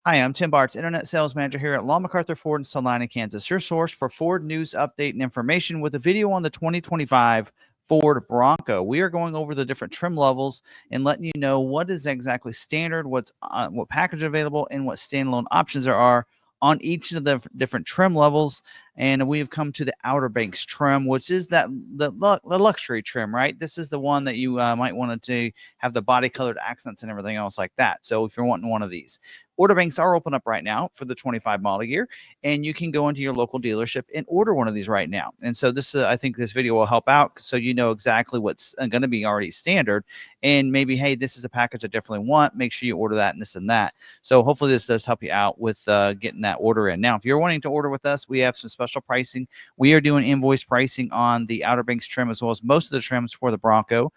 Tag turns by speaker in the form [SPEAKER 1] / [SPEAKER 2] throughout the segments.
[SPEAKER 1] Hi, I'm Tim Bartz, Internet Sales Manager here at McArthur Ford in Salina, Kansas. Your source for Ford news, update, and information with a video on the 2025 Ford Bronco. We are going over the different trim levels and letting you know what is exactly standard, what package available, and what standalone options there are on each of the different trim levels. And we have come to the Outer Banks trim, which is the luxury trim, right? This is the one that you might want to have the body colored accents and everything else like that. So if you're wanting one of these, order banks are open up right now for the 25 model year, and you can go into your local dealership and order one of these right now. And so this, I think this video will help out so you know exactly what's going to be already standard, and maybe, hey, this is a package I definitely want. Make sure you order that and this and that. So hopefully this does help you out with getting that order in. Now, if you're wanting to order with us, we have some special pricing. We are doing invoice pricing on the Outer Banks trim as well as most of the trims for the Bronco,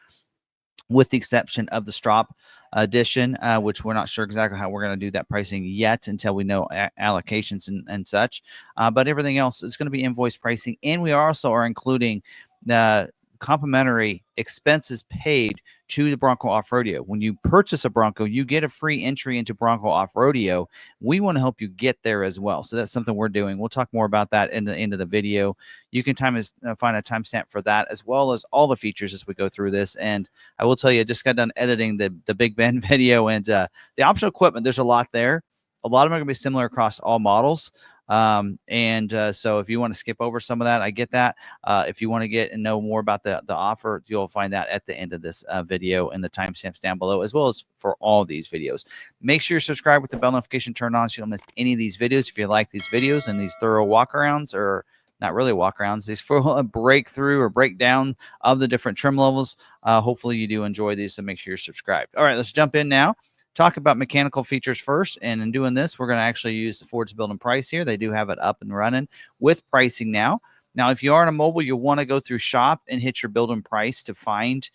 [SPEAKER 1] with the exception of the Strop edition, which we're not sure exactly how we're going to do that pricing yet until we know allocations and such. But everything else is going to be invoice pricing. And we also are including the complimentary expenses paid to the Bronco Off-Rodeo. When you purchase a Bronco, you get a free entry into Bronco Off-Rodeo. We want to help you get there as well. So that's something we're doing. We'll talk more about that in the end of the video. You can find a timestamp for that, as well as all the features as we go through this. And I will tell you, I just got done editing the Big Ben video, and the optional equipment, there's a lot there. A lot of them are going to be similar across all models. So if you want to skip over some of that, I get that. If you want to get and know more about the offer, you'll find that at the end of this video and the timestamps down below, as well as for all these videos. Make sure you're subscribed with the bell notification turned on so you don't miss any of these videos. If you like these videos and these thorough walkarounds, or not really walkarounds, these full breakthrough or breakdown of the different trim levels, hopefully you do enjoy these, so make sure you're subscribed. All right, let's jump in now. Talk about mechanical features first, and in doing this, we're going to actually use the Ford's Build and Price here. They do have it up and running with pricing now. Now, if you are on a mobile, you'll want to go through Shop and hit your Build and Price to find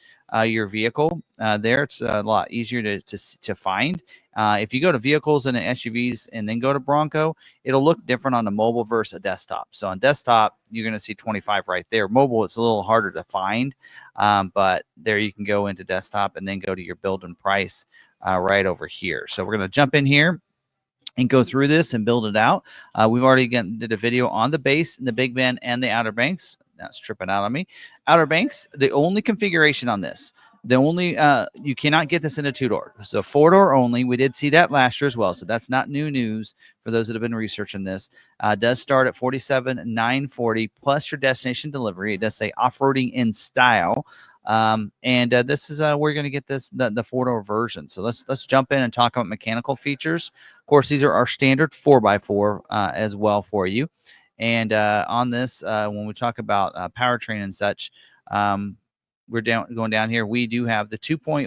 [SPEAKER 1] your vehicle. There, it's a lot easier to find. If you go to Vehicles and SUVs and then go to Bronco, it'll look different on the mobile versus a desktop. So on desktop, you're going to see 25 right there. Mobile, it's a little harder to find, but there you can go into desktop and then go to your Build and Price right over here. So we're going to jump in here and go through this and build it out. We've already did a video on the base and the Big Ben and the Outer Banks. That's tripping out on me. Outer Banks, the only configuration on this, you cannot get this in a two-door. So four-door only. We did see that last year as well. So that's not new news for those that have been researching this. Does start at $47,940 plus your destination delivery. It does say off-roading in style. This is we're going to get this the four-door version. So let's jump in and talk about mechanical features. Of course, these are our standard 4x4 as well for you. And on this, when we talk about powertrain and such, we're going down here. We do have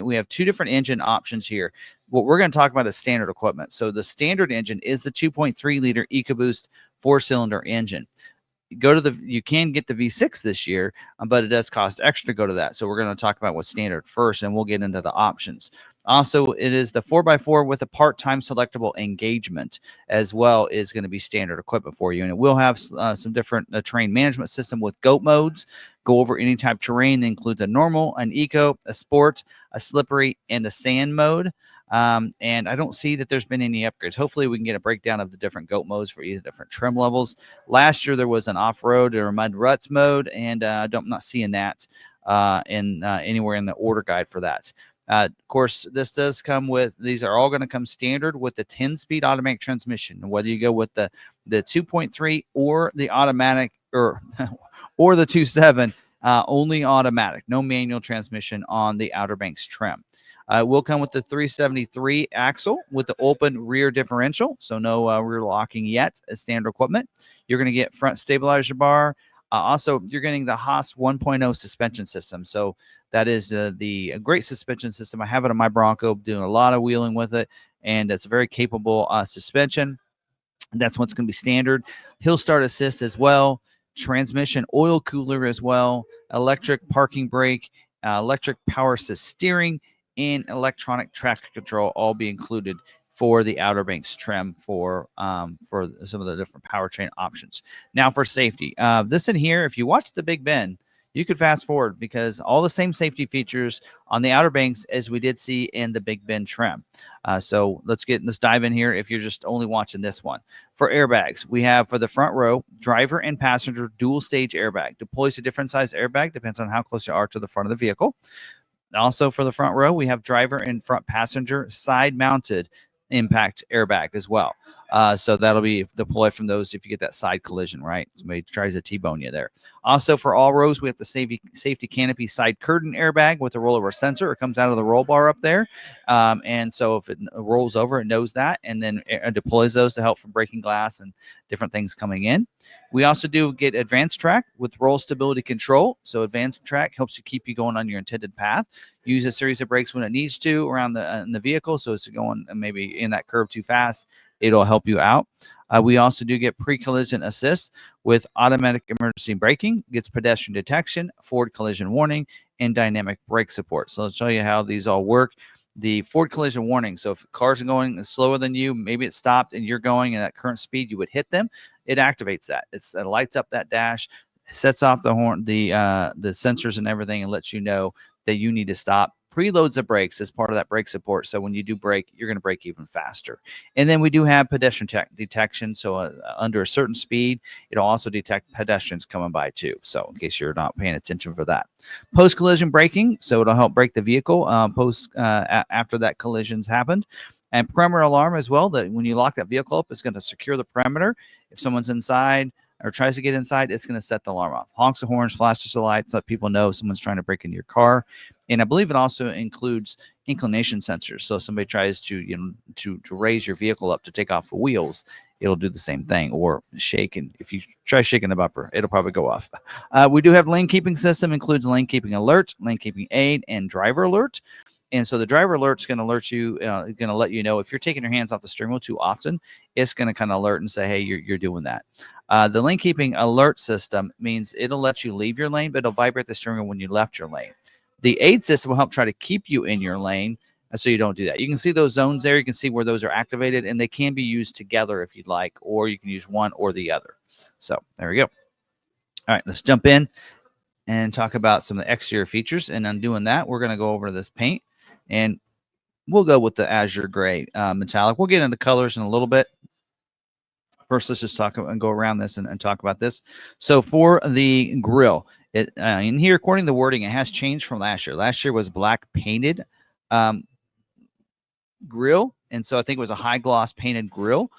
[SPEAKER 1] we have two different engine options here. What we're going to talk about is standard equipment. So the standard engine is the 2.3 liter EcoBoost 4-cylinder engine. You can get the V6 this year, but it does cost extra to go to that. So we're going to talk about what's standard first, and we'll get into the options. Also, it is the 4x4 with a part-time selectable engagement as well, is going to be standard equipment for you. And it will have some different terrain management system with GOAT modes. Go over any type of terrain that includes a normal, an eco, a sport, a slippery, and a sand mode. And I don't see that there's been any upgrades. Hopefully we can get a breakdown of the different GOAT modes for either different trim levels. Last year there was an off-road or mud ruts mode, and I'm not seeing that anywhere in the order guide for that. Of course, this does come with, these are all going to come standard with the 10-speed automatic transmission. Whether you go with the 2.3 or the automatic or the 2.7, only automatic, no manual transmission on the Outer Banks trim. It will come with the 373 axle with the open rear differential, so no rear locking yet as standard equipment. You're going to get front stabilizer bar. Also, you're getting the Haas 1.0 suspension system. So that is the great suspension system. I have it on my Bronco, doing a lot of wheeling with it, and it's a very capable suspension. That's what's going to be standard. Hill start assist as well. Transmission oil cooler as well. Electric parking brake, electric power assist steering, and electronic traction control all be included for the Outer Banks trim for some of the different powertrain options. Now for safety, this in here, if you watch the Big Ben, you could fast forward because all the same safety features on the Outer Banks as we did see in the Big Bend trim. So let's dive in here. If you're just only watching this one, for airbags, we have for the front row, driver and passenger dual stage airbag. Deploys a different size airbag, depends on how close you are to the front of the vehicle. Also for the front row, we have driver and front passenger side mounted impact airbag as well. So that'll be deployed from those if you get that side collision, right? Somebody tries to T-bone you there. Also for all rows, we have the safety canopy side curtain airbag with a rollover sensor. It comes out of the roll bar up there. And so if it rolls over, it knows that and then it deploys those to help from breaking glass and different things coming in. We also do get advanced track with roll stability control. So advanced track helps you keep you going on your intended path. Use a series of brakes when it needs to around the vehicle. So it's going maybe in that curve too fast, it'll help you out. We also do get pre-collision assist with automatic emergency braking, gets pedestrian detection, forward collision warning, and dynamic brake support. So let's show you how these all work. The forward collision warning. So if cars are going slower than you, maybe it stopped and you're going at current speed, you would hit them. It activates that. It lights up that dash, sets off the horn, the sensors and everything, and lets you know that you need to stop. Preloads the brakes as part of that brake support. So when you do brake, you're going to brake even faster. And then we do have pedestrian detection. So under a certain speed, it'll also detect pedestrians coming by too. So in case you're not paying attention for that. Post-collision braking. So it'll help brake the vehicle after that collision's happened. And perimeter alarm as well, that when you lock that vehicle up, it's going to secure the perimeter. If someone's inside or tries to get inside, it's going to set the alarm off. Honks the horns, flashes the lights, let people know someone's trying to break into your car. And I believe it also includes inclination sensors. So if somebody tries to raise your vehicle up to take off the wheels, it'll do the same thing, or shake. And if you try shaking the bumper, it'll probably go off. We do have lane keeping system, includes lane keeping alert, lane keeping aid, and driver alert. And so the driver alert's going to alert you, going to let you know if you're taking your hands off the steering wheel too often, it's going to kind of alert and say, hey, you're doing that. The lane keeping alert system means it'll let you leave your lane, but it'll vibrate the steering wheel when you left your lane. The aid system will help try to keep you in your lane so you don't do that. You can see those zones there. You can see where those are activated, and they can be used together if you'd like, or you can use one or the other. So there we go. All right, let's jump in and talk about some of the exterior features. And on doing that, we're going to go over this paint, and we'll go with the azure gray metallic. We'll get into colors in a little bit. First, let's just talk and go around this and talk about this. So for the grill, in here, according to the wording, it has changed from last year. Last year was black painted grill, and so I think it was a high gloss painted grill.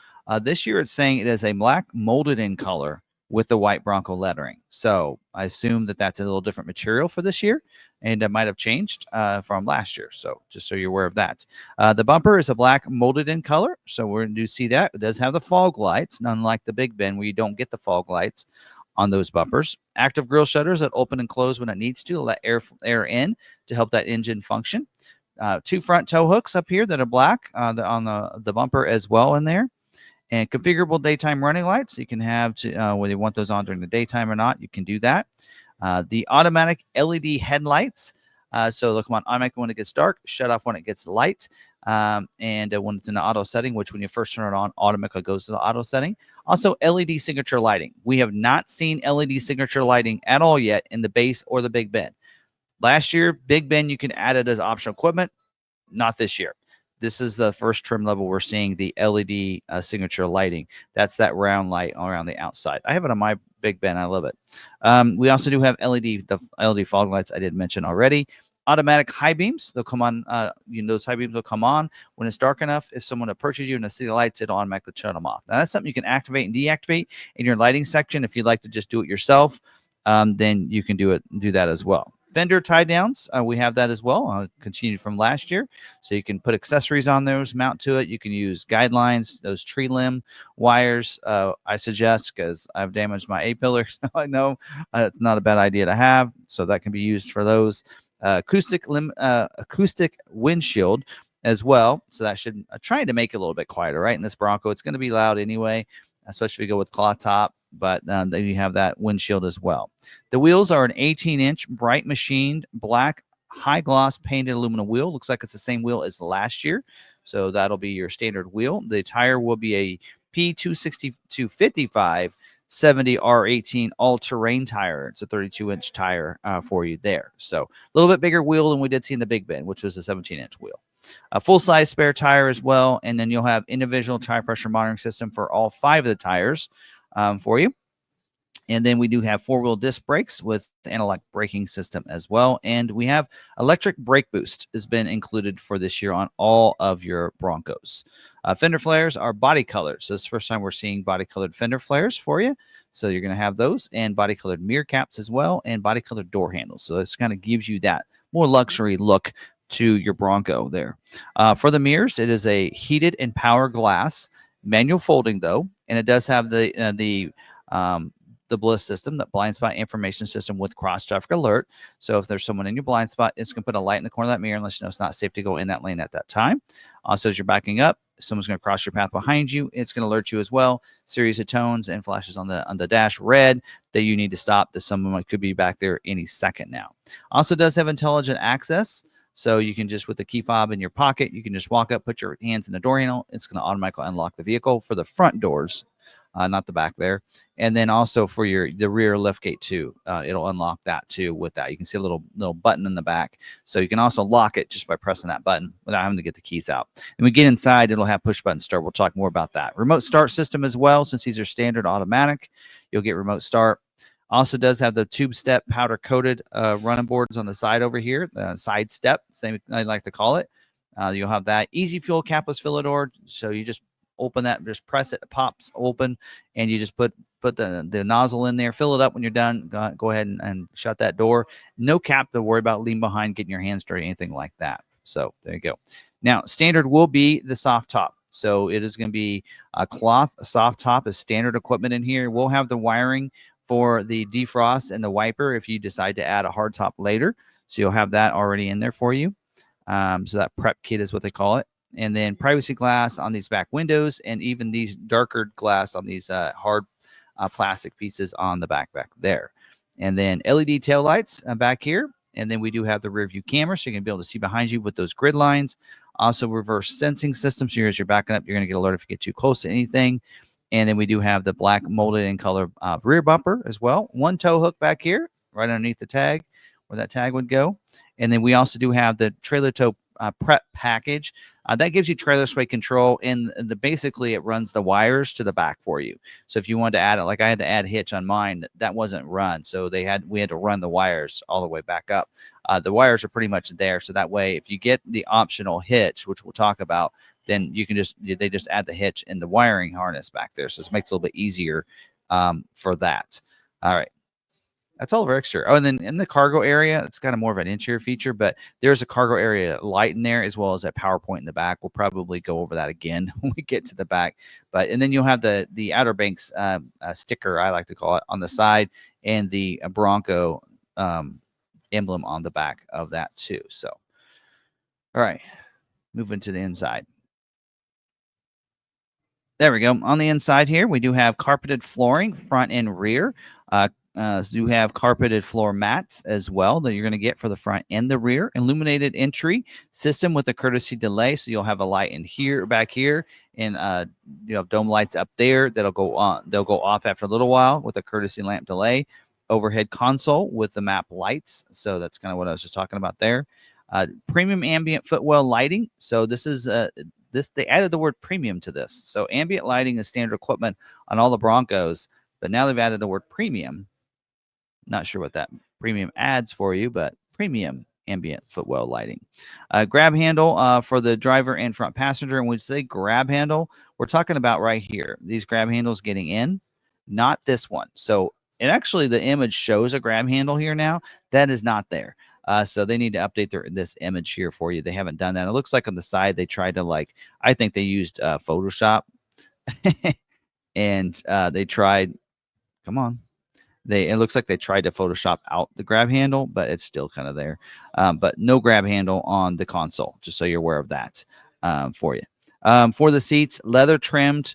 [SPEAKER 1] This year, it's saying it is a black molded in color with the white Bronco lettering. So I assume that that's a little different material for this year, and it might have changed from last year. So just so you're aware of that. The bumper is a black molded in color. So we're going to see that. It does have the fog lights, unlike the Big Bend where you don't get the fog lights on those bumpers. Active grill shutters that open and close when it needs to let air in to help that engine function. Two front tow hooks up here that are black on the bumper as well in there. And configurable daytime running lights. You can have whether you want those on during the daytime or not, you can do that. The automatic LED headlights. So they'll come on automatic when it gets dark, shut off when it gets light. And when it's in the auto setting, which when you first turn it on, automatically goes to the auto setting. Also, LED signature lighting. We have not seen LED signature lighting at all yet in the base or the Big Bend. Last year, Big Bend, you can add it as optional equipment. Not this year. This is the first trim level we're seeing the LED signature lighting. That's that round light around the outside. I have it on my Big Bend. I love it. We also do have the LED fog lights I did mention already. Automatic high beams. They'll come on. Those high beams will come on when it's dark enough. If someone approaches you and they see the lights, it'll automatically shut them off. Now, that's something you can activate and deactivate in your lighting section. If you'd like to just do it yourself, then you can do that as well. Fender tie downs, we have that as well, continued from last year. So you can put accessories on those, mount to it. You can use guidelines, those tree limb wires. I suggest, because I've damaged my A-pillar, so I know it's not a bad idea to have. So that can be used for those. Acoustic windshield as well. So that should trying to make it a little bit quieter, right? In this Bronco, it's going to be loud anyway, especially if you go with cloth top. But then you have that windshield as well. The wheels are an 18-inch bright machined black high gloss painted aluminum wheel. Looks like it's the same wheel as last year. So that'll be your standard wheel. The tire will be a P260 255 70 R18 all-terrain tire. It's a 32-inch tire for you there. So a little bit bigger wheel than we did see in the Big Bend, which was a 17-inch wheel. A full-size spare tire as well, and then you'll have individual tire pressure monitoring system for all 5 of the tires for you. And then we do have 4-wheel disc brakes with analog braking system as well. And we have electric brake boost has been included for this year on all of your Broncos. Fender flares are body colored. So it's the first time we're seeing body colored fender flares for you. So you're going to have those, and body colored mirror caps as well, and body colored door handles. So this kind of gives you that more luxury look to your Bronco there. For the mirrors, it is a heated and power glass, manual folding though, and it does have the bliss system, that blind spot information system with cross traffic alert. So if there's someone in your blind spot, it's going to put a light in the corner of that mirror and let you know it's not safe to go in that lane at that time. Also, as you're backing up, someone's going to cross your path behind you. It's going to alert you as well. Series of tones and flashes on the dash red that you need to stop, that someone could be back there any second now. Also does have intelligent access. So you can just, with the key fob in your pocket, you can just walk up, put your hands in the door handle. It's going to automatically unlock the vehicle for the front doors, not the back there. And then also for the rear liftgate too, it'll unlock that too with that. You can see a little button in the back. So you can also lock it just by pressing that button without having to get the keys out. And we get inside, it'll have push button start. We'll talk more about that. Remote start system as well, since these are standard automatic. You'll get remote start. Also does have the tube step powder coated running boards on the side over here, the side step, same I like to call it. You'll have that easy fuel capless filler door. So you just open that, just press it, it pops open, and you just put the nozzle in there, fill it up. When you're done, go ahead and shut that door. No cap to worry about leaving behind, getting your hands dirty, anything like that. So there you go. Now, standard will be the soft top. So it is going to be a cloth. A soft top is standard equipment in here. We'll have the wiring for the defrost and the wiper if you decide to add a hard top later. So you'll have that already in there for you. So that prep kit is what they call it. And then privacy glass on these back windows, and even these darker glass on these hard plastic pieces on the back there. And then LED tail lights back here. And then we do have the rear view camera, so you can be able to see behind you with those grid lines. Also reverse sensing system, so as you're backing up, you're going to get alert if you get too close to anything. And then we do have the black molded in color rear bumper as well. One tow hook back here, right underneath the tag, where that tag would go. And then we also do have the trailer tow prep package. That gives you trailer sway control, and basically it runs the wires to the back for you. So if you wanted to add it, like I had to add hitch on mine, that wasn't run. So we had to run the wires all the way back up. The wires are pretty much there. So that way, if you get the optional hitch, which we'll talk about, then you can they just add the hitch and the wiring harness back there. So it makes it a little bit easier for that. All right. That's all of our exterior. Oh, and then in the cargo area, it's kind of more of an interior feature, but there's a cargo area light in there, as well as a power point in the back. We'll probably go over that again when we get to the back. And then you'll have the Outer Banks sticker, I like to call it, on the side, and the Bronco emblem on the back of that too. So, all right, moving to the inside. There we go. On the inside here, we do have carpeted flooring, front and rear. So you have carpeted floor mats as well that you're going to get for the front and the rear. Illuminated entry system with a courtesy delay, so you'll have a light in here, back here, and you have dome lights up there that'll go on. They'll go off after a little while with a courtesy lamp delay. Overhead console with the map lights, so that's kind of what I was just talking about there. Premium ambient footwell lighting. So this is they added the word premium to this. So ambient lighting is standard equipment on all the Broncos, but now they've added the word premium. Not sure what that premium adds for you, but premium ambient footwell lighting. Grab handle for the driver and front passenger. And when we say grab handle, we're talking about right here. These grab handles getting in, not this one. So it actually, the image shows a grab handle here now. That is not there. So they need to update this image here for you. They haven't done that. It looks like on the side they tried to I think they used Photoshop and they tried, come on. It looks like they tried to Photoshop out the grab handle, but it's still kind of there. But no grab handle on the console, just so you're aware of that for you. For the seats, leather trimmed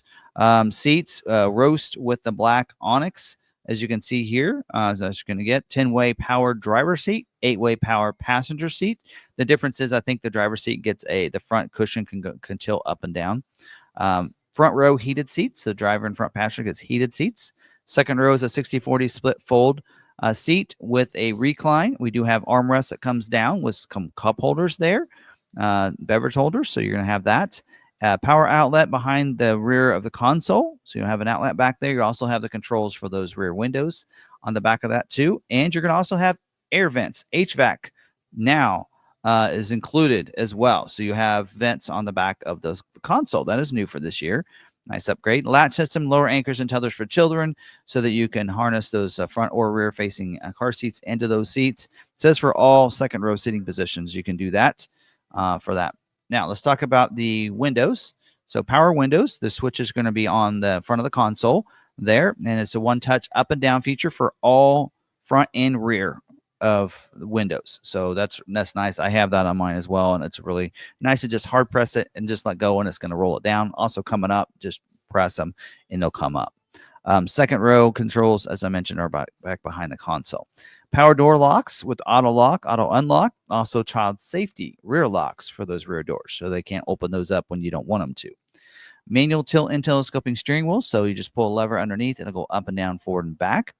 [SPEAKER 1] seats, roast with the black onyx, as you can see here. As you're going to get 10-way power driver seat, 8-way power passenger seat. The difference is I think the driver seat gets the front cushion can tilt up and down. Front row heated seats. The driver and front passenger gets heated seats. Second row is a 60/40 split fold seat with a recline. We do have armrests that comes down with some cup holders there, beverage holders. So you're going to have that. Power outlet behind the rear of the console. So you have an outlet back there. You also have the controls for those rear windows on the back of that too. And you're going to also have air vents. HVAC now is included as well. So you have vents on the back of the console. That is new for this year. Nice upgrade. Latch system, lower anchors and tethers for children so that you can harness those front or rear facing car seats into those seats. It says for all second row seating positions, you can do that for that. Now, let's talk about the windows. So power windows, the switch is going to be on the front of the console there, and it's a one-touch up and down feature for all front and rear of the windows. So that's nice. I have that on mine as well, and it's really nice to just hard press it and just let go, and it's going to roll it down. Also coming up, just press them, and they'll come up. Second row controls, as I mentioned, are back behind the console. Power door locks with auto lock, auto unlock. Also child safety rear locks for those rear doors, so they can't open those up when you don't want them to. Manual tilt and telescoping steering wheel, so you just pull a lever underneath, it'll go up and down, forward and back.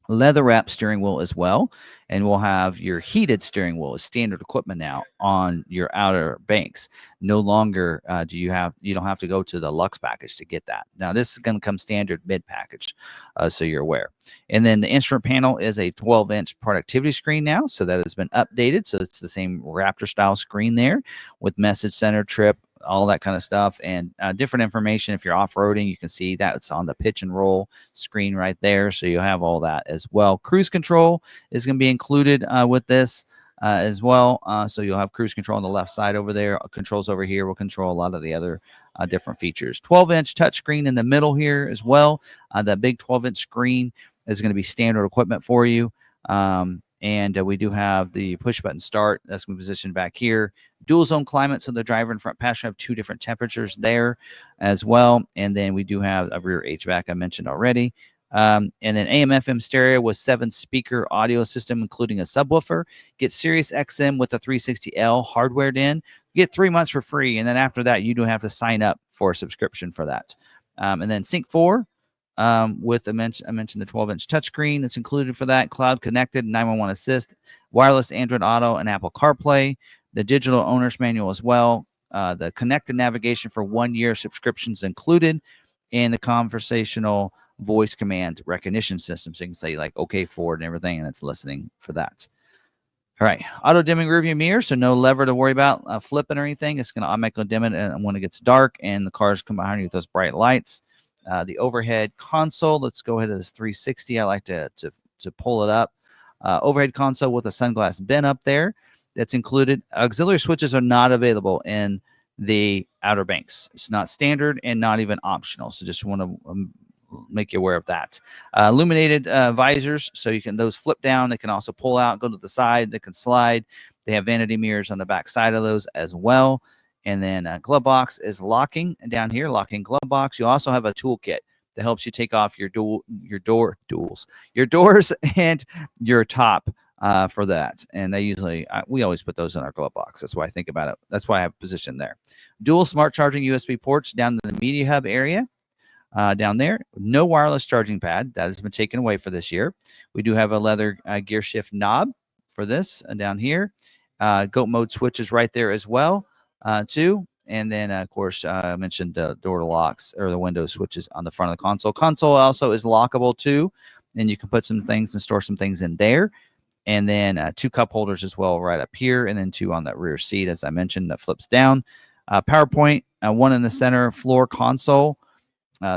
[SPEAKER 1] Leather wrap steering wheel as well, and we'll have your heated steering wheel as standard equipment now on your Outer Banks. No longer you don't have to go to the Lux package to get that. Now this is going to come standard mid package, so you're aware. And then the instrument panel is a 12-inch productivity screen now, so that has been updated. So it's the same Raptor style screen there with message center, trip, all that kind of stuff, and different information. If you're off-roading, you can see that it's on the pitch and roll screen right there, so you have all that as well. Cruise control is going to be included with this as well, so you'll have cruise control on the left side over there. Controls over here will control a lot of the other different features. 12-inch touchscreen in the middle here as well. That big 12-inch screen is going to be standard equipment for you. And we do have the push button start. That's going to be positioned back here. Dual zone climate, so the driver and front passenger have two different temperatures there as well. And then we do have a rear HVAC I mentioned already. And then AM/FM stereo with 7-speaker audio system, including a subwoofer. Get Sirius XM with the 360L hardwared in. You get 3 months for free, and then after that, you do have to sign up for a subscription for that. And then Sync 4. With I mentioned the 12-inch touchscreen. It's included for that. Cloud connected, 911 assist, wireless Android Auto, and Apple CarPlay. The digital owner's manual as well. The connected navigation for 1 year subscriptions included, and the conversational voice command recognition system. So you can say like "Okay Ford" and everything, and it's listening for that. All right, auto dimming rearview mirror, so no lever to worry about flipping or anything. It's going to automatically dim it when it gets dark, and the cars come behind you with those bright lights. The overhead console, let's go ahead to this 360. I like to pull it up. Overhead console with a sunglass bin up there. That's included. Auxiliary switches are not available in the Outer Banks. It's not standard and not even optional. So just want to make you aware of that. Illuminated visors, so you can those flip down. They can also pull out, go to the side. They can slide. They have vanity mirrors on the back side of those as well. And then glove box is locking down here, locking glove box. You also have a toolkit that helps you take off your doors and your top for that. And we always put those in our glove box. That's why I think about it. That's why I have it positioned there. Dual smart charging USB ports down in the media hub area. Down there, no wireless charging pad. That has been taken away for this year. We do have a leather gear shift knob for this down here. GOAT mode switch is right there as well. Too. And then, of course, I mentioned the door locks or the window switches on the front of the console. Console also is lockable too, and you can put some things and store some things in there. And then 2 cup holders as well right up here, and then 2 on that rear seat, as I mentioned, that flips down. PowerPoint, 1 in the center floor console.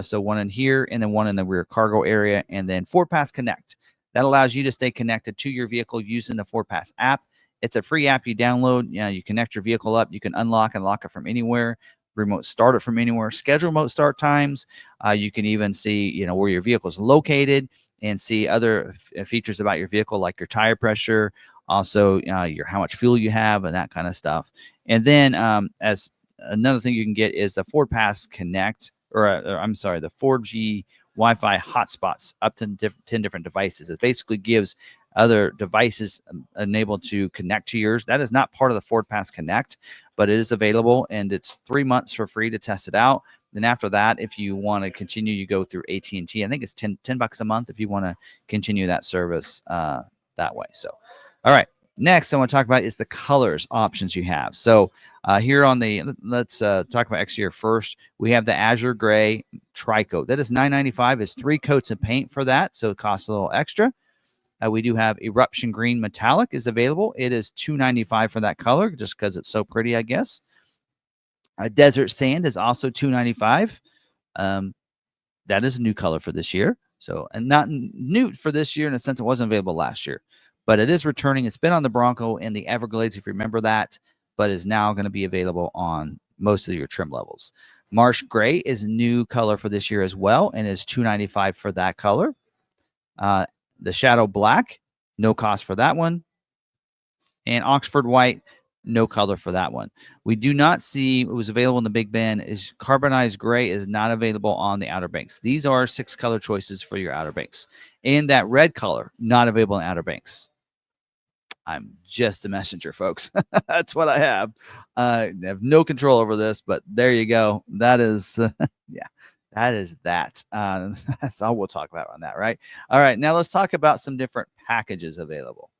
[SPEAKER 1] So 1 in here, and then 1 in the rear cargo area, and then Ford Pass Connect. That allows you to stay connected to your vehicle using the Ford Pass app. It's a free app you download. You connect your vehicle up. You can unlock and lock it from anywhere. Remote start it from anywhere. Schedule remote start times. You can even see, where your vehicle is located and see other features about your vehicle, like your tire pressure, also how much fuel you have, and that kind of stuff. And then as another thing you can get is the Ford Pass Connect, the 4G Wi-Fi hotspots up to 10 different devices. It basically gives other devices enabled to connect to yours. That is not part of the Ford Pass Connect, but it is available, and it's 3 months for free to test it out. Then after that, if you want to continue, you go through AT&T. I think it's $10 a month if you want to continue that service that way. So, all right. Next, I want to talk about is the colors options you have. So here on the, let's talk about exterior first. We have the Azure Gray Tri-Coat. That is $9.95. It's 3 coats of paint for that, so it costs a little extra. We do have Eruption Green Metallic is available. It is $2.95 for that color, just because it's so pretty, I guess. Desert Sand is also $2.95. That is a new color for this year. So, and not new for this year in a sense it wasn't available last year, but it is returning. It's been on the Bronco and the Everglades, if you remember that, but is now going to be available on most of your trim levels. Marsh Gray is a new color for this year as well, and is $2.95 for that color. The Shadow Black, no cost for that one. And Oxford White, no color for that one. We do not see it was available in the Big Ben. Is Carbonized Gray is not available on the Outer Banks. These are 6 color choices for your Outer Banks. And that red color, not available in Outer Banks. I'm just a messenger, folks. That's what I have. I have no control over this, but there you go. That is, yeah, that is that. That's all we'll talk about on that, right? All right, now let's talk about some different packages available.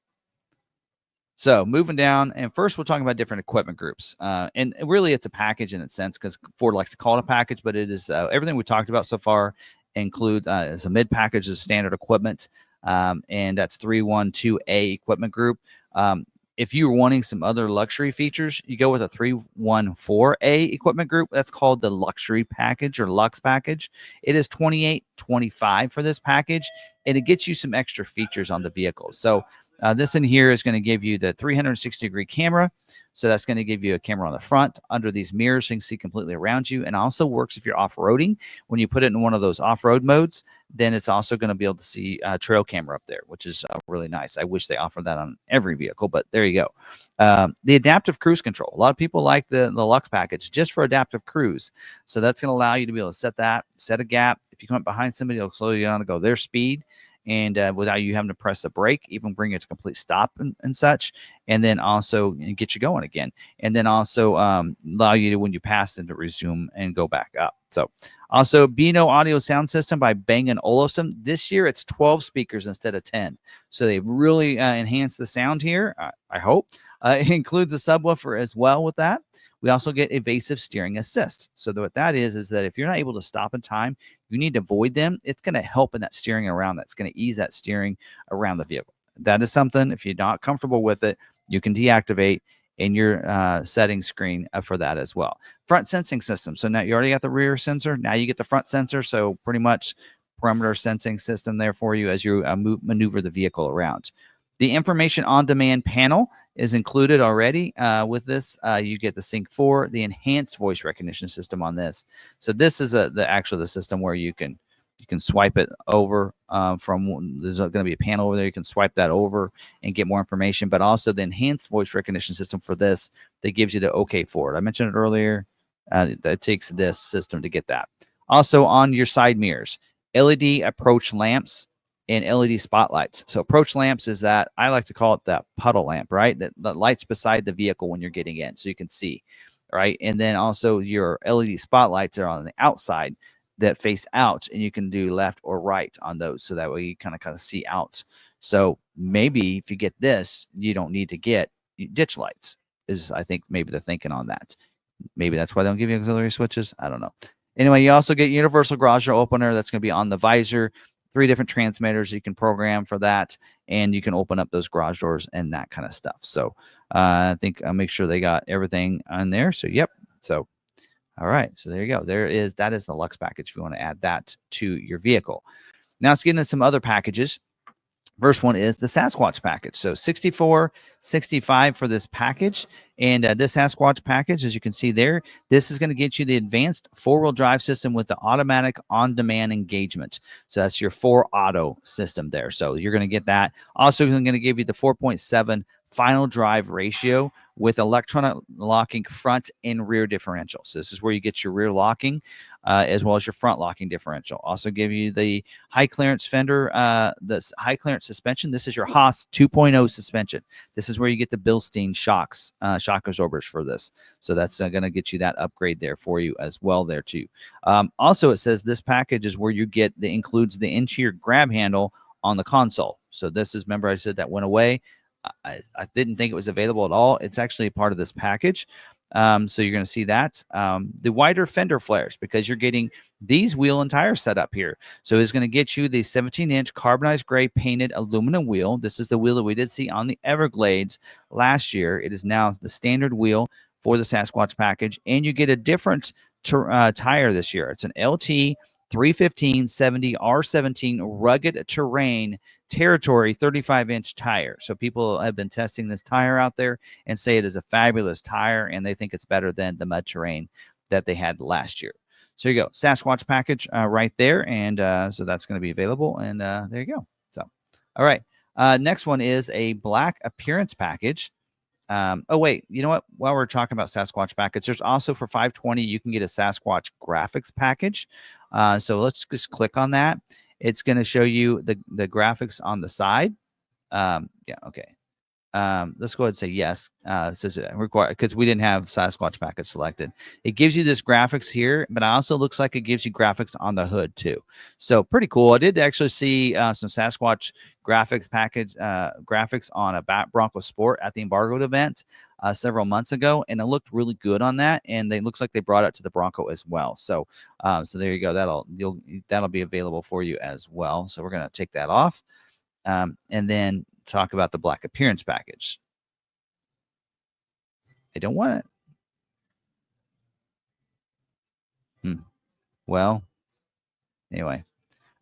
[SPEAKER 1] So moving down, and first we'll talk about different equipment groups. And really it's a package in a sense, because Ford likes to call it a package, but it is everything we talked about so far include as a mid package is standard equipment. And that's 312A equipment group. If you're wanting some other luxury features, you go with a 314A equipment group. That's called the luxury package or Lux package. It is $28.25 for this package, and it gets you some extra features on the vehicle. So this in here is going to give you the 360-degree camera. So that's going to give you a camera on the front under these mirrors so you can see completely around you, and also works if you're off-roading. When you put it in one of those off-road modes, then it's also going to be able to see a trail camera up there, which is really nice. I wish they offered that on every vehicle, but there you go. The adaptive cruise control. A lot of people like the Lux package just for adaptive cruise. So that's going to allow you to be able to set a gap. If you come up behind somebody, it'll slow you down to go their speed. And without you having to press the brake, even bring it to complete stop and such, and then also get you going again, and then also allow you to, when you pass them, to resume and go back up. So also Beano audio sound system by Bang & Olufsen. This year it's 12 speakers instead of 10, so they've really enhanced the sound here. I hope it includes a subwoofer as well with that. We also get evasive steering assist. So what that is that if you're not able to stop in time, you need to avoid them. It's going to help in that steering around. That's going to ease that steering around the vehicle. That is something, if you're not comfortable with it, you can deactivate in your settings screen for that as well. Front sensing system. So now you already got the rear sensor. Now you get the front sensor. So pretty much perimeter sensing system there for you as you maneuver the vehicle around. The information on demand panel is included already with this. You get the Sync 4, the enhanced voice recognition system on this. So this is the system where you can swipe it over from, there's going to be a panel over there. You can swipe that over and get more information, but also the enhanced voice recognition system for this that gives you the OK for it. I mentioned it earlier. That takes this system to get that. Also on your side mirrors, LED approach lamps and LED spotlights. So approach lamps is that, I like to call it that puddle lamp, right? That lights beside the vehicle when you're getting in so you can see, right? And then also your LED spotlights are on the outside that face out, and you can do left or right on those. So that way you kind of see out. So maybe if you get this, you don't need to get ditch lights, is I think maybe the thinking on that. Maybe that's why they don't give you auxiliary switches. I don't know. Anyway, you also get universal garage door opener. That's going to be on the visor. 3 different transmitters you can program for that, and you can open up those garage doors and that kind of stuff. So I think I'll make sure they got everything on there. So yep. So all right. So there you go. That is the Lux package if you want to add that to your vehicle. Now let's get into some other packages. First one is the Sasquatch package. So $64.65 for this package. And this Sasquatch package, as you can see there, this is going to get you the advanced 4-wheel drive system with the automatic on-demand engagement. So that's your 4 auto system there. So you're going to get that. Also going to give you the 4.7 final drive ratio with electronic locking front and rear differential. So this is where you get your rear locking as well as your front locking differential. Also give you the high clearance fender, the high clearance suspension. This is your Haas 2.0 suspension. This is where you get the Bilstein shocks, shock absorbers for this. So that's going to get you that upgrade there for you as well there too. Also, it says this package is where you get the includes the interior grab handle on the console. So this is, remember I said that went away. I didn't think it was available at all. It's actually a part of this package. So you're going to see that. The wider fender flares, because you're getting these wheel and tire set up here. So it's going to get you the 17-inch carbonized gray painted aluminum wheel. This is the wheel that we did see on the Everglades last year. It is now the standard wheel for the Sasquatch package, and you get a different tire this year. It's an LT 315/70 R17 rugged terrain territory 35-inch tire. So people have been testing this tire out there and say it is a fabulous tire, and they think it's better than the mud terrain that they had last year. So you go, Sasquatch package right there, and so that's going to be available, and there you go. So, all right, next one is a black appearance package. Oh wait, you know what? While we're talking about Sasquatch package, there's also for $520 you can get a Sasquatch graphics package. So let's just click on that. It's going to show you the graphics on the side. Yeah, okay. Let's go ahead and say yes. It says required because we didn't have Sasquatch package selected. It gives you this graphics here, but it also looks like it gives you graphics on the hood too. So pretty cool. I did actually see some Sasquatch graphics package graphics on a Bronco Sport at the embargoed event several months ago, and it looked really good on that. And it looks like they brought it to the Bronco as well. So so there you go. That'll be available for you as well. So we're gonna take that off, and then talk about the black appearance package. I don't want it. Well, anyway.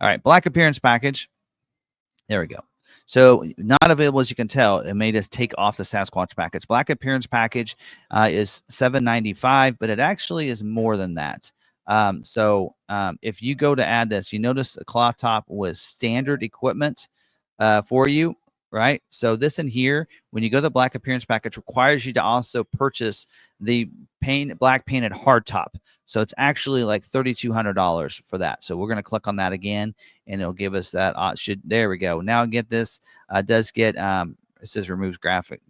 [SPEAKER 1] All right, black appearance package. There we go. So not available, as you can tell. It made us take off the Sasquatch package. Black appearance package is $795, but it actually is more than that. If you go to add this, you notice the cloth top was standard equipment for you. Right. So this in here, when you go to the black appearance package, requires you to also purchase the black painted hardtop. So it's actually like $3,200 for that. So we're going to click on that again, and it'll give us that. There we go. Now get this. Does get it says removes graphic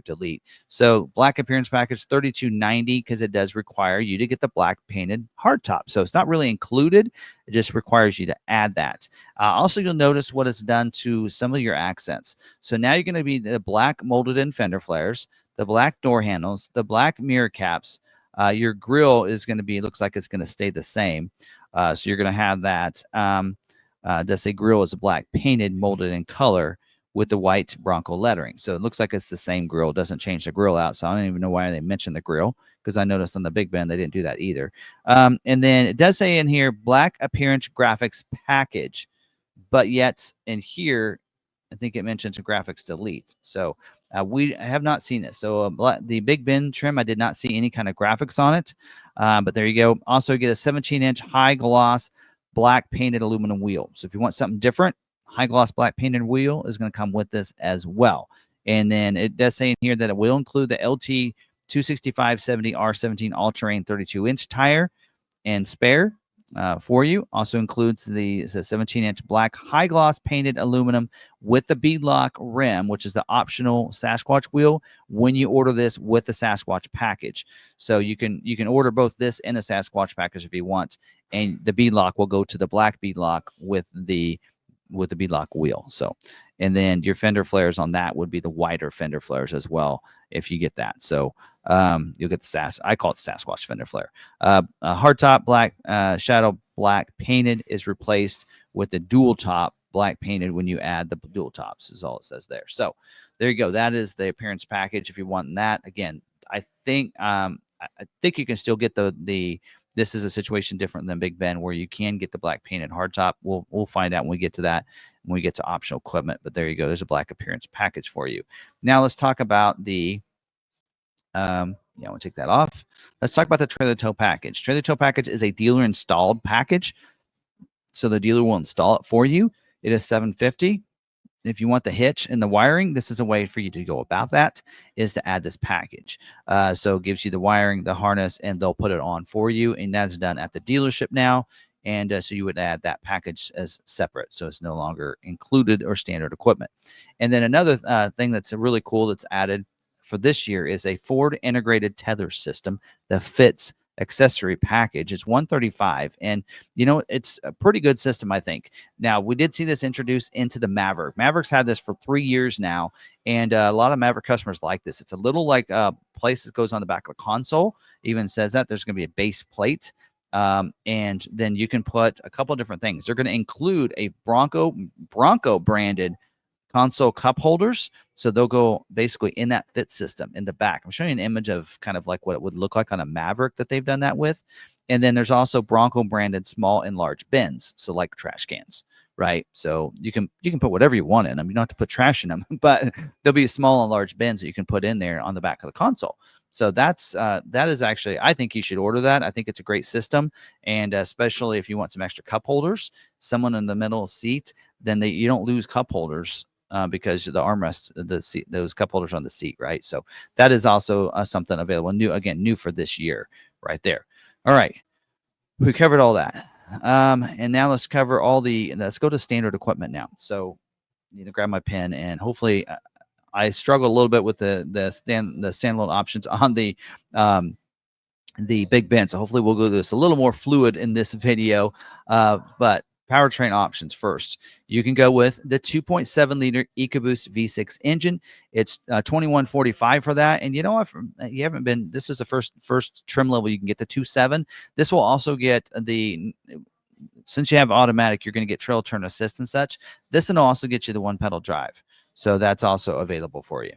[SPEAKER 1] delete. So black appearance package $3,290 because it does require you to get the black painted hardtop. So it's not really included. It just requires you to add that. Also, you'll notice what it's done to some of your accents. So now you're going to be the black molded in fender flares, the black door handles, the black mirror caps. Your grill is going to be, looks like it's going to stay the same. So you're going to have that. Does say grill is black painted, molded in color with the white Bronco lettering. So it looks like it's the same grill. It doesn't change the grill out. So I don't even know why they mentioned the grill, because I noticed on the Big Ben they didn't do that either. And then it does say in here black appearance graphics package, but yet in here I think it mentions a graphics delete. So we have not seen it. So the Big Ben trim, I did not see any kind of graphics on it. But there you go. Also get a 17-inch high gloss black painted aluminum wheel. So if you want something different, high gloss black painted wheel is going to come with this as well. And then it does say in here that it will include the LT 265/70 R17 all-terrain 32-inch tire and spare for you. Also includes the 17-inch black high gloss painted aluminum with the beadlock rim, which is the optional Sasquatch wheel when you order this with the Sasquatch package. So you can order both this and a Sasquatch package if you want, and the beadlock will go to the black beadlock with the beadlock wheel. So, and then your fender flares on that would be the wider fender flares as well if you get that. So you'll get the I call it Sasquatch fender flare. Hardtop black shadow black painted is replaced with the dual top black painted when you add the dual tops, is all it says there. So there you go. That is the appearance package if you want that. Again, I think you can still get the this is a situation different than Big Ben where you can get the black painted hardtop. We'll find out when we get to that, when we get to optional equipment. But there you go. There's a black appearance package for you. Now let's talk about the we'll take that off. Let's talk about the trailer tow package. Trailer tow package is a dealer installed package. So the dealer will install it for you. It is $750. if you want the hitch and the wiring, this is a way for you to go about that, is to add this package. So it gives you the wiring, the harness, and they'll put it on for you. And that's done at the dealership now. And so you would add that package as separate. So it's no longer included or standard equipment. And then another thing that's really cool that's added for this year is a Ford integrated tether system that fits accessory package. It's $135, and it's a pretty good system, I think. Now, we did see this introduced into the Maverick. Maverick's had this for 3 years now, and a lot of Maverick customers like this. It's a little like place that goes on the back of the console. Even says that there's going to be a base plate, and then you can put a couple of different things. They're going to include a Bronco branded console cup holders. So they'll go basically in that fit system in the back. I'm showing you an image of kind of like what it would look like on a Maverick that they've done that with. And then there's also Bronco branded small and large bins. So like trash cans, right? So you can put whatever you want in them. You don't have to put trash in them, but there'll be small and large bins that you can put in there on the back of the console. So that is actually, I think you should order that. I think it's a great system. And especially if you want some extra cup holders, someone in the middle seat, then you don't lose cup holders. Because the armrest, the seat, those cup holders on the seat, right? So that is also something available, new for this year, right there. All right, we covered all that, and now let's cover let's go to standard equipment now. So, grab my pen, and hopefully, I struggle a little bit with the standalone options on the Big Ben. So hopefully, we'll go to this a little more fluid in this video, but. Powertrain options first. You can go with the 2.7 liter EcoBoost V6 engine. It's $2,145 for that. And if you haven't been, this is the first trim level you can get the 2.7. This will also get since you have automatic, you're going to get trail turn assist and such. This will also get you the one pedal drive. So that's also available for you.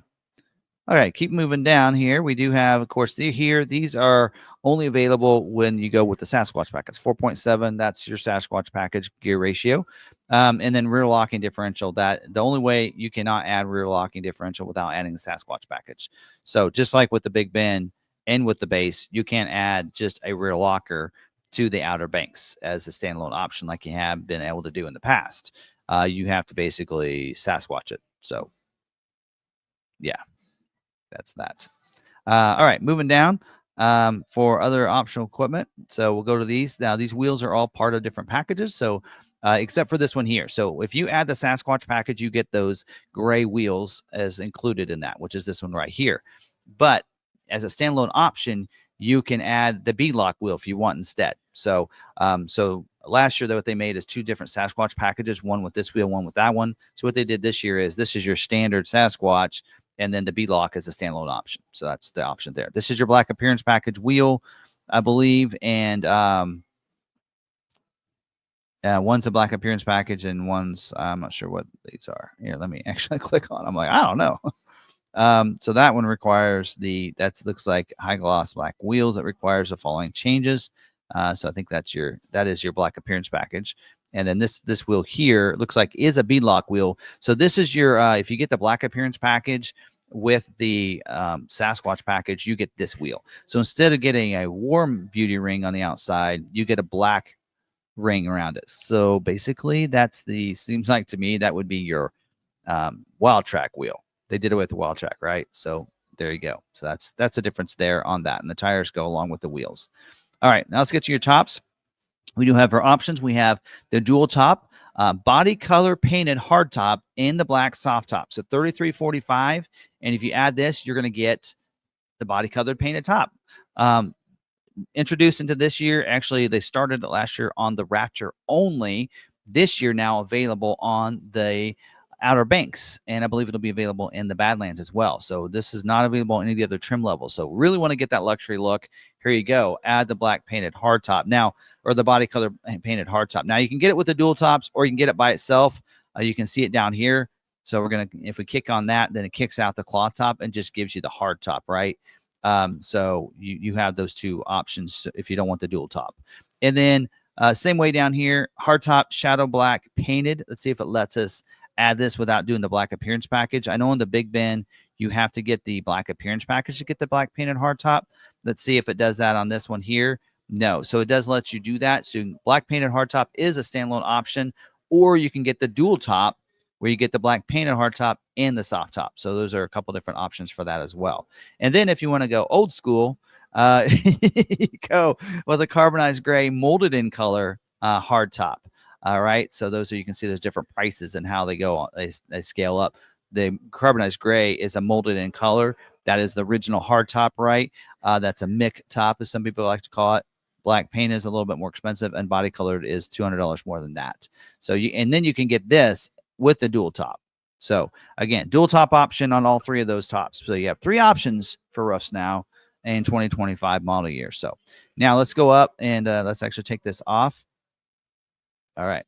[SPEAKER 1] All right, keep moving down here. We do have, of course, these are only available when you go with the Sasquatch package. 4.7, that's your Sasquatch package gear ratio. And then rear locking differential, that the only way you cannot add rear locking differential without adding the Sasquatch package. So just like with the Big Ben and with the base, you can't add just a rear locker to the Outer Banks as a standalone option like you have been able to do in the past. You have to basically Sasquatch it. So, yeah. That's that. All right, moving down for other optional equipment. So we'll go to these. Now, these wheels are all part of different packages. So except for this one here. So if you add the Sasquatch package, you get those gray wheels as included in that, which is this one right here. But as a standalone option, you can add the B-Lock wheel if you want instead. So last year, what they made is 2 different Sasquatch packages, one with this wheel, one with that one. So what they did this year is this is your standard Sasquatch, and then the B-Lock is a standalone option. So that's the option there. This is your black appearance package wheel, I believe, and one's a black appearance package, and one's, I'm not sure what these are. Here, let me actually click on. I'm like, I don't know. So that one requires that looks like high gloss black wheels. That requires the following changes. So I think that is your black appearance package. And then this wheel here looks like is a B-Lock wheel. So this is your if you get the black appearance package with the Sasquatch package, you get this wheel. So instead of getting a warm beauty ring on the outside, you get a black ring around it. So basically, seems like to me that would be your Wild Track wheel. They did it with the Wild Track, right? So there you go. So that's a difference there on that, and the tires go along with the wheels. All right, now let's get to your tops. We do have our options. We have the dual top, body color painted hard top, and the black soft top. So $33.45. And if you add this, you're going to get the body colored painted top. Introduced into this year, actually, they started last year on the Raptor only. This year now available on the Outer Banks, and I believe it'll be available in the Badlands as well. So this is not available on any of the other trim levels. So really want to get that luxury look. Here you go. Add the black painted hardtop now, or the body color painted hardtop. Now you can get it with the dual tops, or you can get it by itself. You can see it down here. So if we kick on that, then it kicks out the cloth top and just gives you the hard top, right? So you have those two options if you don't want the dual top. And then same way down here, hardtop shadow black painted. Let's see if it lets us add this without doing the black appearance package. I know in the Big Ben, you have to get the black appearance package to get the black painted hardtop. Let's see if it does that on this one here. No, so it does let you do that. So black painted hardtop is a standalone option, or you can get the dual top, where you get the black painted hardtop and the soft top. So those are a couple different options for that as well. And then if you want to go old school, you go with a carbonized gray molded in color hardtop. All right. So those are, you can see there's different prices and how they go. They scale up. The carbonized gray is a molded in color. That is the original hardtop, right? That's a Mick top, as some people like to call it. Black paint is a little bit more expensive, and body colored is $200 more than that. So and then you can get this with the dual top. So again, dual top option on all three of those tops. So you have three options for roofs now in 2025 model year. So now let's go up and let's actually take this off. All right.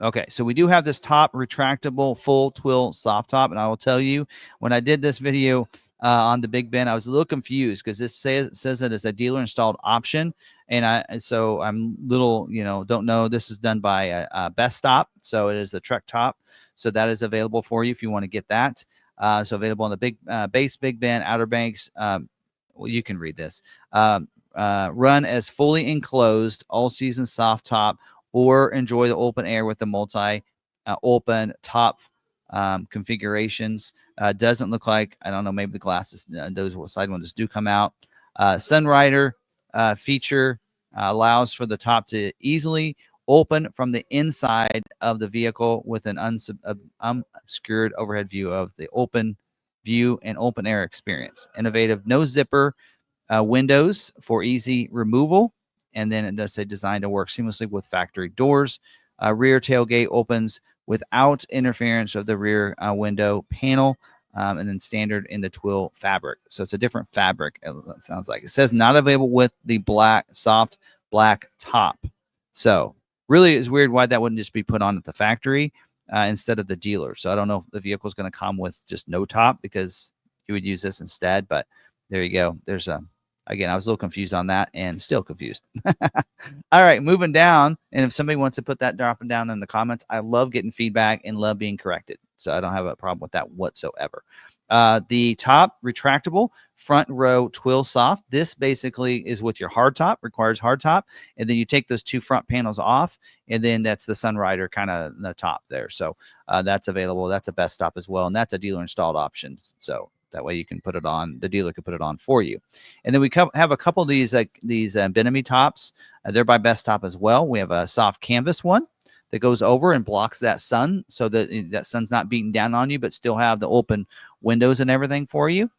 [SPEAKER 1] Okay, so we do have this top retractable full twill soft top, and I will tell you, when I did this video on the Big Ben, I was a little confused because this says that it's a dealer installed option, and so I'm little, don't know. This is done by Best Stop, so it is the Trek top, so that is available for you if you want to get that. So available on the base Big Ben Outer Banks. Well, you can read this. Run as fully enclosed all season soft top, or enjoy the open air with the multi open top configurations. Doesn't look like, I don't know, maybe the glasses, those side windows do come out. Sunrider feature allows for the top to easily open from the inside of the vehicle with an unobscured overhead view of the open view and open air experience. Innovative no zipper windows for easy removal. And then it does say designed to work seamlessly with factory doors. Rear tailgate opens without interference of the rear window panel, and then standard in the twill fabric. So it's a different fabric, it sounds like. It says not available with the soft black top. So really it's weird why that wouldn't just be put on at the factory instead of the dealer. So I don't know if the vehicle is going to come with just no top, because you would use this instead. But there you go. There's again, I was a little confused on that, and still confused. All right, moving down. And if somebody wants to put that dropping down in the comments, I love getting feedback and love being corrected. So I don't have a problem with that whatsoever. The top retractable front row twill soft. This basically is with your hard top, requires hard top. And then you take those two front panels off, and then that's the Sunrider kind of the top there. So that's available. That's a Best Stop as well. And that's a dealer installed option. So that way you can put it on, the dealer can put it on for you. And then we have a couple of these Benemy tops. They're by Best Stop as well. We have a soft canvas one that goes over and blocks that sun, so that that sun's not beating down on you, but still have the open windows and everything for you.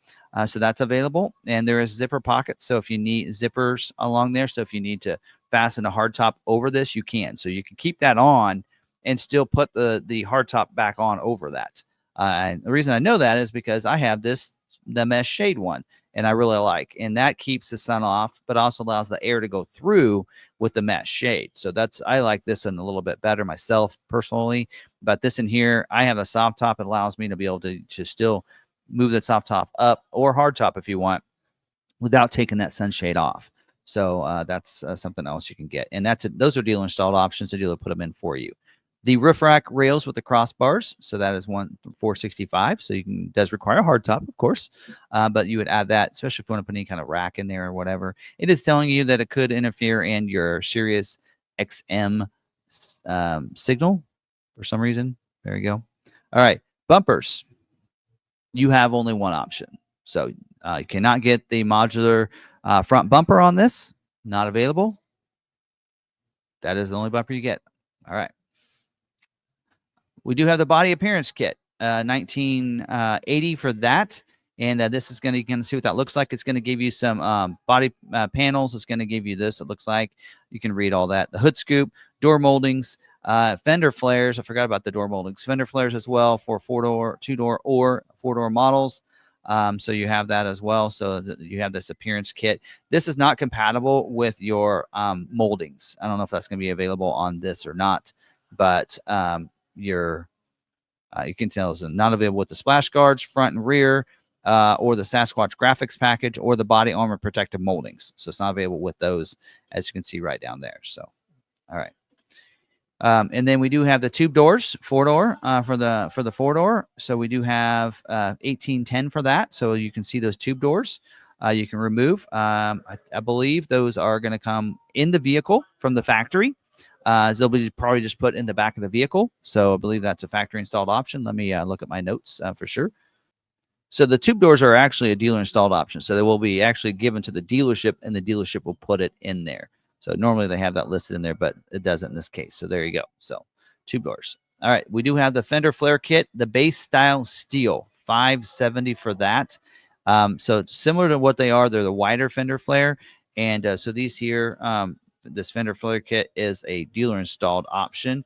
[SPEAKER 1] So that's available. And there is zipper pockets. So if you need zippers along there, so if you need to fasten a hard top over this, you can. So you can keep that on and still put the hard top back on over that. And the reason I know that is because I have the mesh shade one, and I really like, and that keeps the sun off, but also allows the air to go through with the mesh shade. So I like this one a little bit better myself personally. But this in here, I have a soft top. It allows me to be able to still move that soft top up, or hard top if you want, without taking that sunshade off. So that's something else you can get. And those are dealer installed options. The dealer put them in for you. The roof rack rails with the crossbars, so that is $465. So does require a hard top, of course, but you would add that, especially if you want to put any kind of rack in there or whatever. It is telling you that it could interfere in your Sirius XM signal for some reason. There you go. All right, bumpers. You have only one option, so you cannot get the modular front bumper on this. Not available. That is the only bumper you get. All right. We do have the body appearance kit, 1980 for that. And this is going to see what that looks like. It's going to give you some body panels. It's going to give you this. It looks like you can read all that. The hood scoop, door moldings, fender flares. I forgot about the door moldings. Fender flares as well for 4-door, 2-door, or 4-door models. So you have that as well. So you have this appearance kit. This is not compatible with your moldings. I don't know if that's going to be available on this or not, but you can tell it's not available with the splash guards front and rear, or the Sasquatch graphics package, or the body armor protective moldings. So it's not available with those, as you can see right down there. So all right. And then we do have the tube doors, 4-door for the 4-door. So we do have 1810 for that. So you can see those tube doors you can remove. I believe those are going to come in the vehicle from the factory. They'll be probably just put in the back of the vehicle. So I believe that's a factory installed option. Let me look at my notes for sure. So the tube doors are actually a dealer installed option. So they will be actually given to the dealership, and the dealership will put it in there. So normally they have that listed in there, but it doesn't in this case. So there you go. So tube doors. All right, we do have the fender flare kit, the base style steel, $570 for that. So similar to what they are, they're the wider fender flare, and so these here, this fender flare kit is a dealer installed option.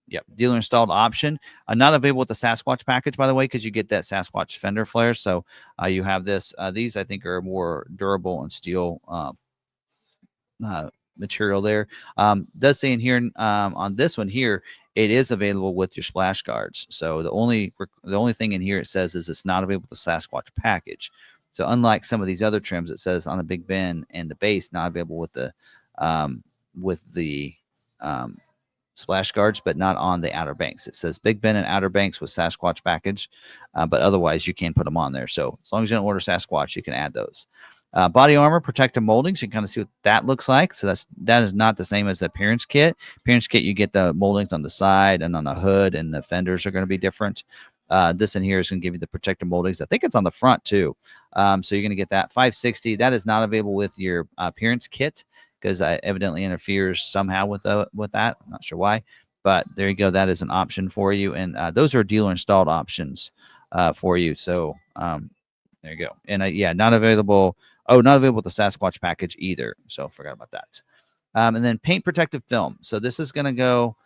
[SPEAKER 1] Yep, dealer installed option. Not available with the Sasquatch package, by the way, because you get that Sasquatch fender flare. So you have this. These I think are more durable and steel material there. Does say in here on this one here, it is available with your splash guards. So the only thing in here it says is it's not available with the Sasquatch package. So unlike some of these other trims, it says on the Big Ben and the base not available with the splash guards, but not on the Outer Banks. It says Big Ben and Outer Banks with Sasquatch package, but otherwise you can put them on there. So as long as you don't order Sasquatch, you can add those. Body armor, protective moldings. You can kind of see what that looks like. So that is not the same as the appearance kit. Appearance kit, you get the moldings on the side and on the hood, and the fenders are going to be different. This in here is going to give you the protective moldings. I think it's on the front too. So you're going to get that $560. That is not available with your appearance kit, because evidently interferes somehow with that. I'm not sure why, but there you go. That is an option for you, and those are dealer installed options for you. So there you go. And yeah, not available. Oh, not available with the Sasquatch package either. So forgot about that. And then paint protective film. So this is going to go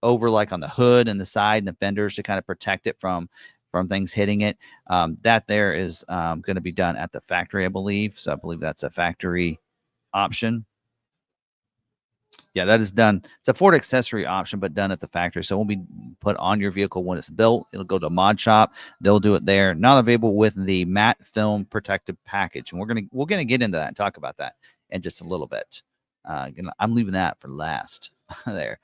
[SPEAKER 1] over like on the hood and the side and the fenders to kind of protect it from things hitting it. That there is going to be done at the factory, I believe. So I believe that's a factory option. Yeah, that is done. It's a Ford accessory option, but done at the factory. So it won't be put on your vehicle when it's built. It'll go to a mod shop. They'll do it there. Not available with the matte film protective package. And we're gonna get into that and talk about that in just a little bit. I'm leaving that for last. There.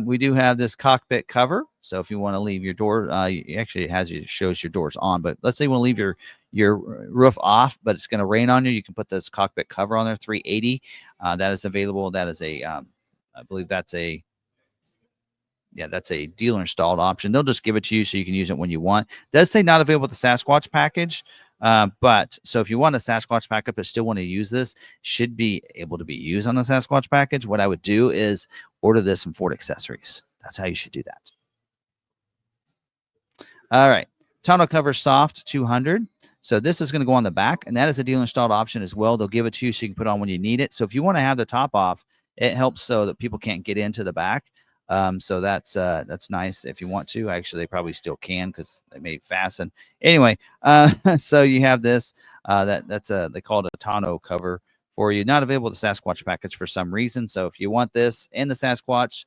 [SPEAKER 1] We do have this cockpit cover. So if you want to leave your door, actually it shows your doors on. But let's say you want to leave your roof off, but it's going to rain on you. You can put this cockpit cover on there, $380. That is available. That is I believe that's a dealer installed option. They'll just give it to you so you can use it when you want. It does say not available with the Sasquatch package. But so if you want a Sasquatch package but still want to use this, should be able to be used on the Sasquatch package. What I would do is order this from Ford Accessories. That's how you should do that. All right. Tonneau cover soft 200. So this is going to go on the back, and that is a dealer installed option as well. They'll give it to you so you can put on when you need it. So if you want to have the top off, it helps so that people can't get into the back. So that's nice if you want to. Actually, they probably still can because they may fasten. Anyway, so you have this. They call it a tonneau cover for you. Not available with the Sasquatch package for some reason. So if you want this and the Sasquatch,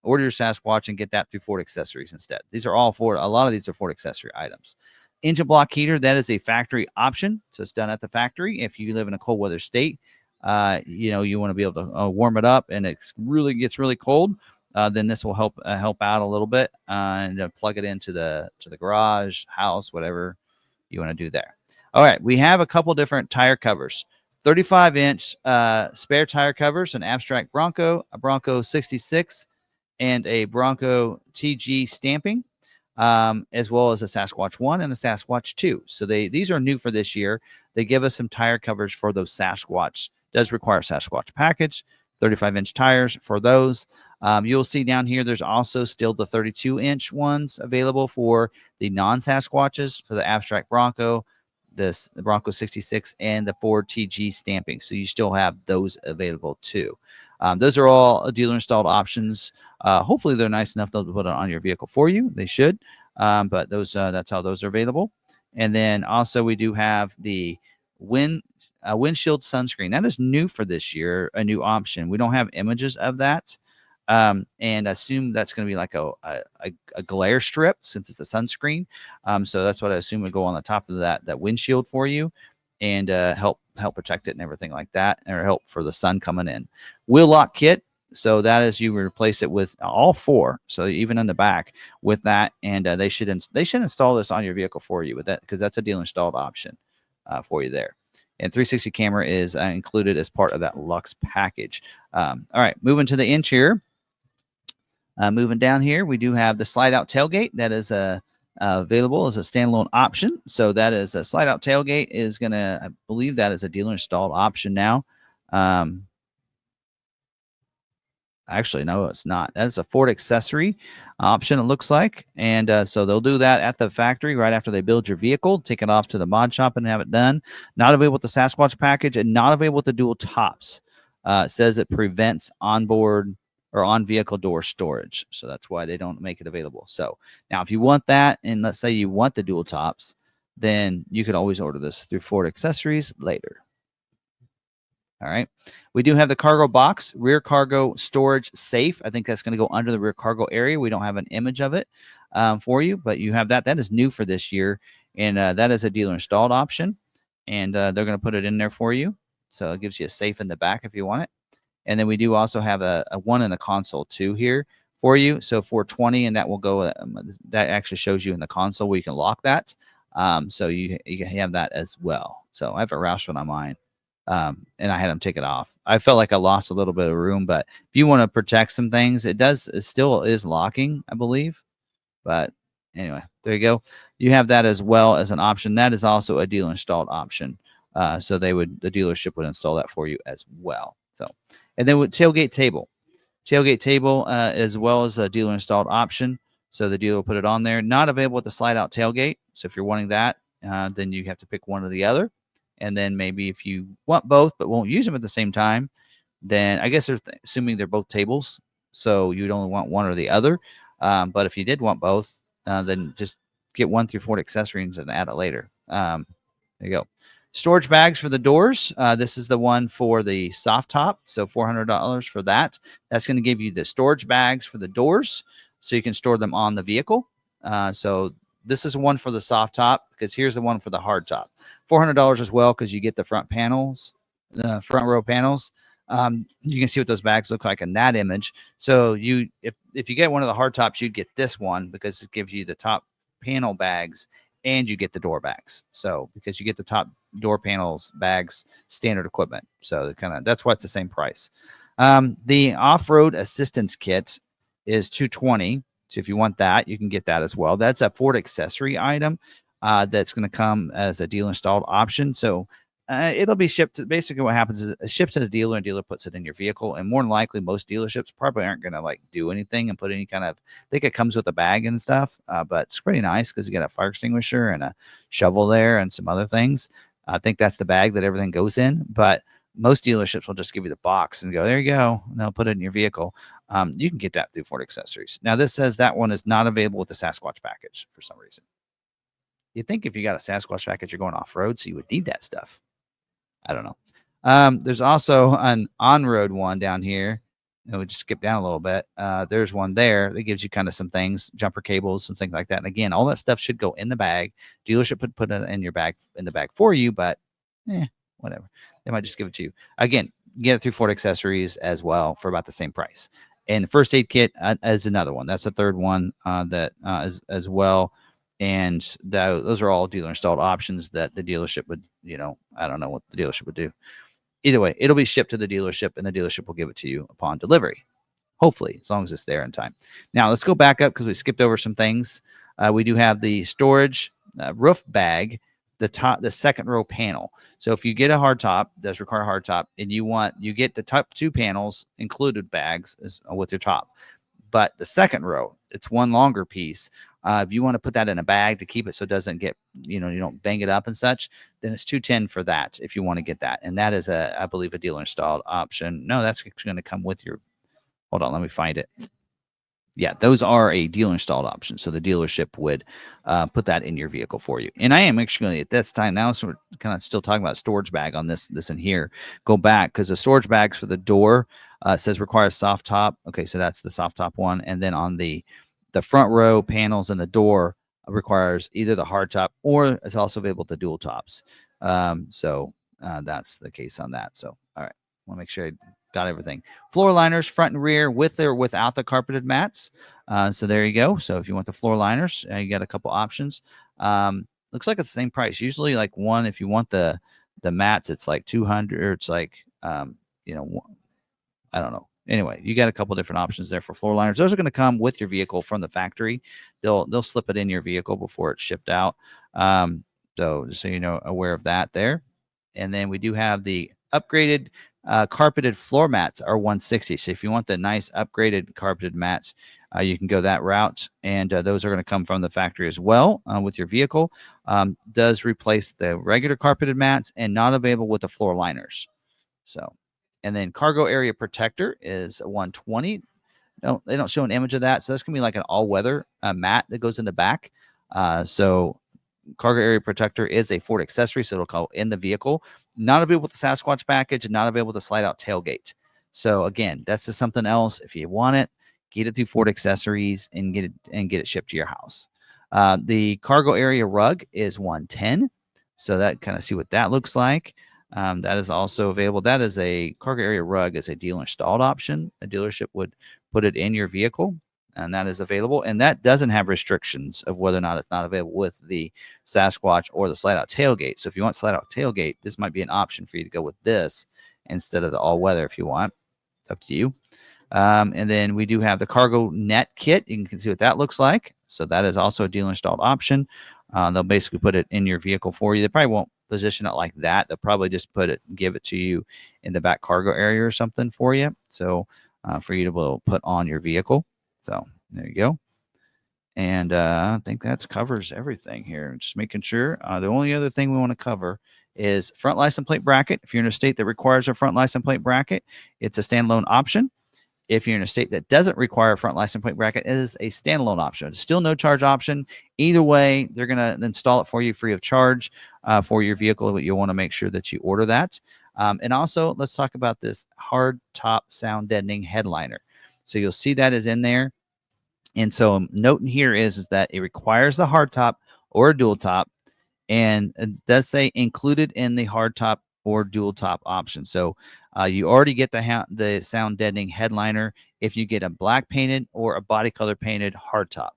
[SPEAKER 1] order your Sasquatch and get that through Ford Accessories instead. These are all Ford. A lot of these are Ford Accessory items. Engine block heater, that is a factory option. So it's done at the factory. If you live in a cold weather state, you want to be able to warm it up and it really gets really cold, then this will help out a little bit, and plug it into the garage, house, whatever you want to do there. All right, we have a couple different tire covers. 35-inch spare tire covers, an Abstract Bronco, a Bronco 66, and a Bronco TG stamping, as well as a Sasquatch 1 and a Sasquatch 2. So these are new for this year. They give us some tire covers for those Sasquatch. Does require a Sasquatch package, 35-inch tires for those. You'll see down here there's also still the 32-inch ones available for the non-Sasquatches, for the Abstract Bronco, the Bronco 66, and the Ford TG stamping. So you still have those available too. Those are all dealer installed options. Hopefully they're nice enough they'll put it on your vehicle for you. They should. But those that's how those are available. And then also we do have the windshield sunscreen. That is new for this year, a new option. We don't have images of that. And I assume that's going to be like a glare strip since it's a sunscreen. So that's what I assume would go on the top of that windshield for you, and help protect it and everything like that, or help for the sun coming in. Wheel lock kit. So that is, you replace it with all four. So even in the back with that, and they should install this on your vehicle for you with that, because that's a dealer installed option for you there. and 360 camera is included as part of that Lux package. All right, moving to the interior. Moving down here, we do have the slide-out tailgate that is available as a standalone option. So that is a slide-out tailgate is going to, I believe that is a dealer installed option now. Actually, no, it's not. That is a Ford accessory option, it looks like. And so they'll do that at the factory right after they build your vehicle, take it off to the mod shop and have it done. Not available with the Sasquatch package and not available with the dual tops. It says it prevents onboard or on vehicle door storage. So that's why they don't make it available. So now if you want that, and let's say you want the dual tops, then you could always order this through Ford Accessories later. All right. We do have the cargo box, rear cargo storage safe. I think that's going to go under the rear cargo area. We don't have an image of it for you, but you have that. That is new for this year. And that is a dealer installed option. And they're going to put it in there for you. So it gives you a safe in the back if you want it. And then we do also have a one in the console too here for you. So 420, and that will go, that actually shows you in the console where you can lock that. So you have that as well. So I have a Roush one on mine. And I had them take it off. I felt like I lost a little bit of room, but if you want to protect some things, it still is locking, I believe. But anyway, there you go. You have that as well as an option. That is also a dealer installed option. So the dealership would install that for you as well. So, and then with tailgate table as well as a dealer installed option. So the dealer will put it on there. Not available with the slide out tailgate. So if you're wanting that, then you have to pick one or the other. And then maybe if you want both but won't use them at the same time, then I guess they're assuming they're both tables, so you'd only want one or the other. But if you did want both, then just get one through Ford Accessories and add it later. There you go. Storage bags for the doors. This is the one for the soft top, so $400 for that. That's going to give you the storage bags for the doors, so you can store them on the vehicle. So this is one for the soft top, because here's the one for the hard top. $400 as well, because you get the front panels, front row panels. You can see what those bags look like in that image. So if you get one of the hard tops, you'd get this one because it gives you the top panel bags and you get the door bags. So because you get the top door panels bags, standard equipment. So that's why it's the same price. The off-road assistance kit is $220. So if you want that, you can get that as well. That's a Ford accessory item that's going to come as a dealer installed option. So it'll be shipped. Basically, what happens is it ships to the dealer, and dealer puts it in your vehicle. And more than likely, most dealerships probably aren't going to like do anything and put any kind of. I think it comes with a bag and stuff, but it's pretty nice because you got a fire extinguisher and a shovel there and some other things. I think that's the bag that everything goes in, but most dealerships will just give you the box and go, there you go, and they'll put it in your vehicle. You can get that through Ford Accessories. Now, this says that one is not available with the Sasquatch package for some reason. You'd think if you got a Sasquatch package, you're going off-road, so you would need that stuff. I don't know. There's also an on-road one down here. We just skip down a little bit. There's one there that gives you kind of some things, jumper cables, some things like that. And again, all that stuff should go in the bag. Dealership would put it in your bag, in the bag for you, but whatever. They might just give it to you. Again, get it through Ford Accessories as well for about the same price. And the first aid kit is another one. That's a third one that is as well. And those are all dealer installed options that the dealership would, I don't know what the dealership would do. Either way, it'll be shipped to the dealership, and the dealership will give it to you upon delivery. Hopefully, as long as it's there in time. Now, let's go back up because we skipped over some things. We do have the storage roof bag, the second row panel. So if you get a hard top, does require a hard top, and you get the top two panels included bags with your top. But the second row, it's one longer piece. If you want to put that in a bag to keep it so it doesn't get, you don't bang it up and such, then it's $210 for that if you want to get that. And that is I believe, a dealer installed option. No, that's going to come with your, hold on, let me find it. Yeah, those are a dealer installed option. So the dealership would put that in your vehicle for you. And I am actually at this time now, so we're kind of still talking about storage bag on this in here. Go back because the storage bags for the door says requires soft top. Okay, so that's the soft top one. And then on the front row panels and the door requires either the hard top or it's also available to dual tops. So that's the case on that. So, all right, I want to make sure I got everything. Floor liners, front and rear, with or without the carpeted mats. So there you go. So if you want the floor liners, you got a couple options. Looks like it's the same price. Usually like one, if you want the The mats, it's like 200. It's like, you know, I don't know. Anyway, you got a couple different options there for floor liners. Those are going to come with your vehicle from the factory. They'll slip it in your vehicle before it's shipped out. So just so you know, aware of that there. And then we do have the upgraded carpeted floor mats are 160. So if you want the nice upgraded carpeted mats, you can go that route. And those are going to come from the factory as well with your vehicle. Does replace the regular carpeted mats and not available with the floor liners. So, and then cargo area protector is 120. No, they don't show an image of that. So that's going to be like an all-weather mat that goes in the back. So cargo area protector is a Ford accessory, so it'll go in the vehicle. Not available with the Sasquatch package and not available with the slide-out tailgate. So again, that's just something else. If you want it, get it through Ford Accessories and get it shipped to your house. The cargo area rug is 110. So that kind of see what that looks like. That is also available. That is a cargo area rug is a dealer installed option. A dealership would put it in your vehicle, and that is available. And that doesn't have restrictions of whether or not it's not available with the Sasquatch or the slide out tailgate. So if you want slide out tailgate, this might be an option for you to go with this instead of the all weather if you want. It's up to you. And then we do have the cargo net kit. You can see what that looks like. So that is also a dealer installed option. They'll basically put it in your vehicle for you. They probably won't position it like that. They'll probably just give it to you in the back cargo area or something for you. So for you to be able to put on your vehicle. So there you go. And I think that covers everything here. Just making sure. The only other thing we want to cover is front license plate bracket. If you're in a state that requires a front license plate bracket, it's a standalone option. If you're in a state that doesn't require a front license plate bracket, it is a standalone option. It's still no charge option. Either way, they're going to install it for you free of charge for your vehicle, but you'll want to make sure that you order that. And also, let's talk about this hard top sound deadening headliner. So you'll see that is in there. And so note in here is that it requires the hard top or a dual top. And it does say included in the hard top or dual top option. So you already get the sound deadening headliner if you get a black painted or a body color painted hard top.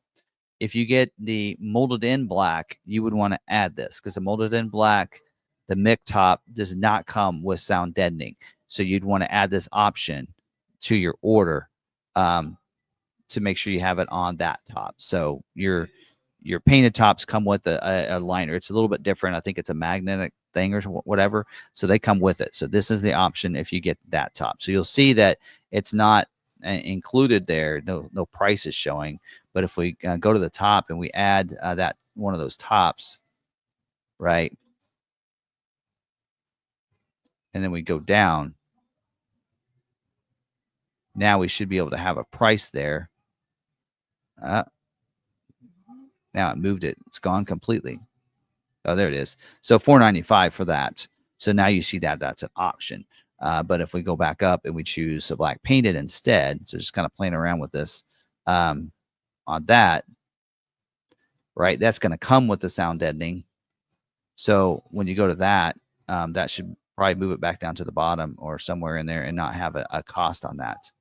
[SPEAKER 1] If you get the molded in black, you would want to add this because the molded in black, the MIC top does not come with sound deadening. So you'd want to add this option to your order to make sure you have it on that top. So your painted tops come with a liner. It's a little bit different. I think it's a magnetic thing or whatever. So they come with it. So this is the option if you get that top. So you'll see that it's not included there. No price is showing. But if we go to the top and we add that one of those tops, right? And then we go down. Now we should be able to have a price there. Now it moved it. It's gone completely. Oh, there it is. So $4.95 for that. So now you see that that's an option. But if we go back up and we choose a black painted instead, so just kind of playing around with this on that, right? That's going to come with the sound deadening. So when you go to that, that should probably move it back down to the bottom or somewhere in there and not have a cost on that.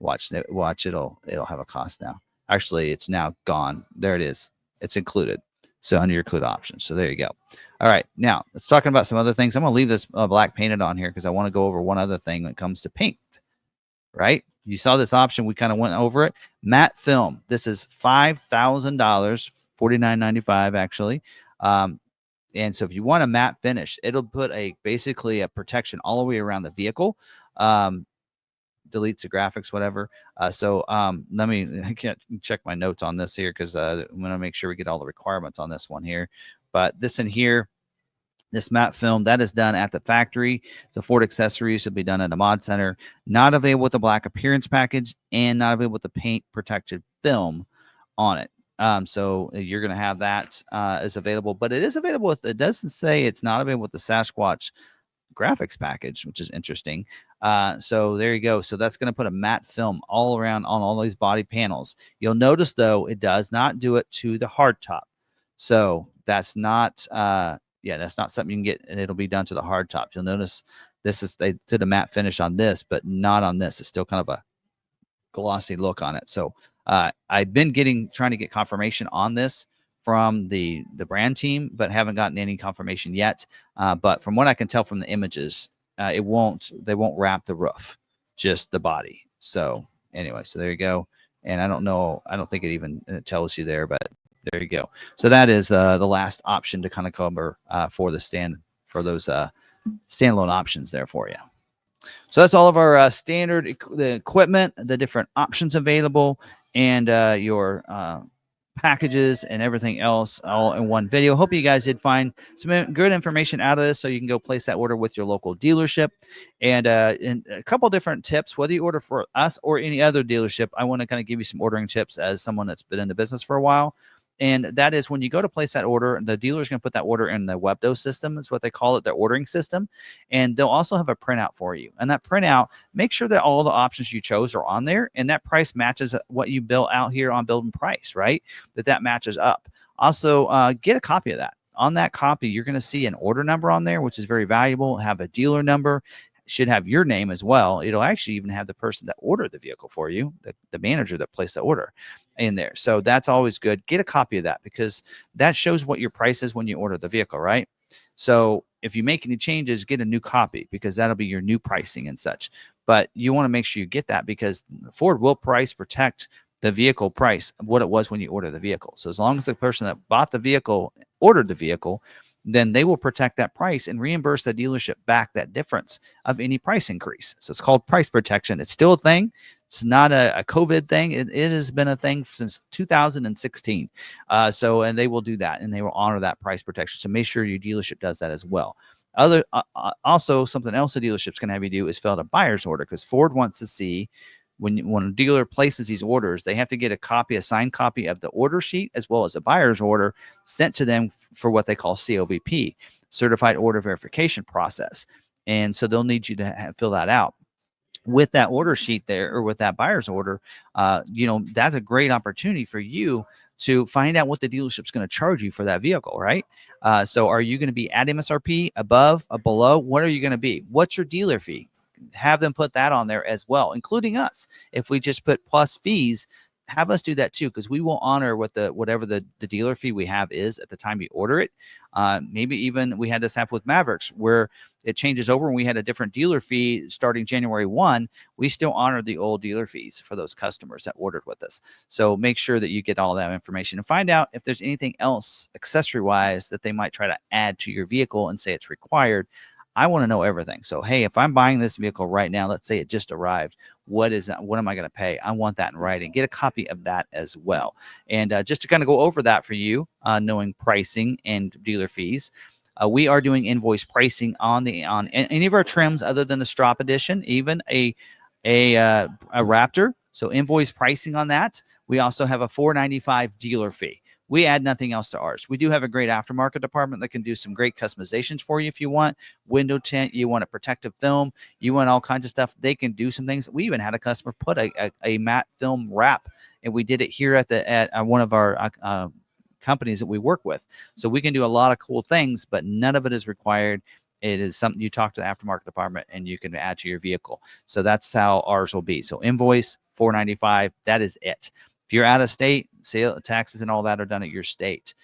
[SPEAKER 1] Watch, it'll have a cost now. Actually, it's now gone. There it is. It's included. So under your include options. So there you go. All right. Now let's talk about some other things. I'm going to leave this black painted on here because I want to go over one other thing when it comes to paint. Right. You saw this option. We kind of went over it. Matte film. This is $5,000, $49.95 actually. And so if you want a matte finish, it'll put basically a protection all the way around the vehicle. Deletes the graphics, whatever. I can't check my notes on this here because I'm going to make sure we get all the requirements on this one here. But this in here, this matte film, that is done at the factory. It's a Ford Accessory. It'll be done at a mod center. Not available with the black appearance package and not available with the paint protected film on it. So you're going to have that is available, but it is available with, it doesn't say it's not available with the Sasquatch graphics package, which is interesting. So there you go. So that's going to put a matte film all around on all these body panels. You'll notice though, it does not do it to the hard top. So that's not, that's not something you can get, and it'll be done to the hard top. You'll notice they did a matte finish on this, but not on this. It's still kind of a glossy look on it. So I've been trying to get confirmation on this from the brand team, but haven't gotten any confirmation yet. But from what I can tell from the images, they won't wrap the roof, just the body. So anyway, so there you go. And I don't know, I don't think it even tells you there, but there you go. So that is the last option to kind of cover for the those standalone options there for you. So that's all of our standard the equipment, the different options available, and your packages and everything else all in one video. Hope you guys did find some good information out of this, so you can go place that order with your local dealership. And a couple different tips, whether you order for us or any other dealership, I want to kind of give you some ordering tips as someone that's been in the business for a while. And that is, when you go to place that order, the dealer is going to put that order in the WebDo system. It's what they call it, their ordering system. And they'll also have a printout for you. And that printout, make sure that all the options you chose are on there, and that price matches what you built out here on Build and Price, right? That matches up. Also, get a copy of that. On that copy, you're going to see an order number on there, which is very valuable. Have a dealer number. Should have your name as well. It'll actually even have the person that ordered the vehicle for you, the manager that placed the order in there. So that's always good. Get a copy of that, because that shows what your price is when you order the vehicle, right? So if you make any changes, get a new copy, because that'll be your new pricing and such. But you want to make sure you get that, because Ford will price protect the vehicle price of what it was when you order the vehicle. So as long as the person that bought the vehicle ordered the vehicle, then they will protect that price and reimburse the dealership back that difference of any price increase. So it's called price protection. It's still a thing. It's not a COVID thing. It has been a thing since 2016. And they will do that, and they will honor that price protection. So make sure your dealership does that as well. Also, something else the dealership's going to have you do is fill out a buyer's order, because Ford wants to see, when a dealer places these orders, they have to get a signed copy of the order sheet, as well as a buyer's order, sent to them for what they call COVP, Certified Order Verification Process. And so they'll need you to fill that out. With that order sheet there, or with that buyer's order, that's a great opportunity for you to find out what the dealership's going to charge you for that vehicle, right? So are you going to be at MSRP, above, or below? What are you going to be? What's your dealer fee? Have them put that on there as well, including us. If we just put plus fees, have us do that too, because we will honor whatever the dealer fee we have is at the time you order it. Maybe even we had this happen with Mavericks, where it changes over, and we had a different dealer fee starting January 1. We still honor the old dealer fees for those customers that ordered with us. So make sure that you get all that information, and find out if there's anything else accessory wise that they might try to add to your vehicle and say it's required. I want to know everything. So, hey, if I'm buying this vehicle right now, let's say it just arrived, what is that? What am I going to pay? I want that in writing. Get a copy of that as well. And just to kind of go over that for you, knowing pricing and dealer fees, we are doing invoice pricing on any of our trims other than the Strop Edition, even a Raptor. So invoice pricing on that. We also have a $495 dealer fee. We add nothing else to ours. We do have a great aftermarket department that can do some great customizations for you if you want. Window tint, you want a protective film, you want all kinds of stuff. They can do some things. We even had a customer put a matte film wrap, and we did it here at one of our companies that we work with. So we can do a lot of cool things, but none of it is required. It is something you talk to the aftermarket department and you can add to your vehicle. So that's how ours will be. So invoice $495. That is it. If you're out of state, sales taxes and all that are done at your state.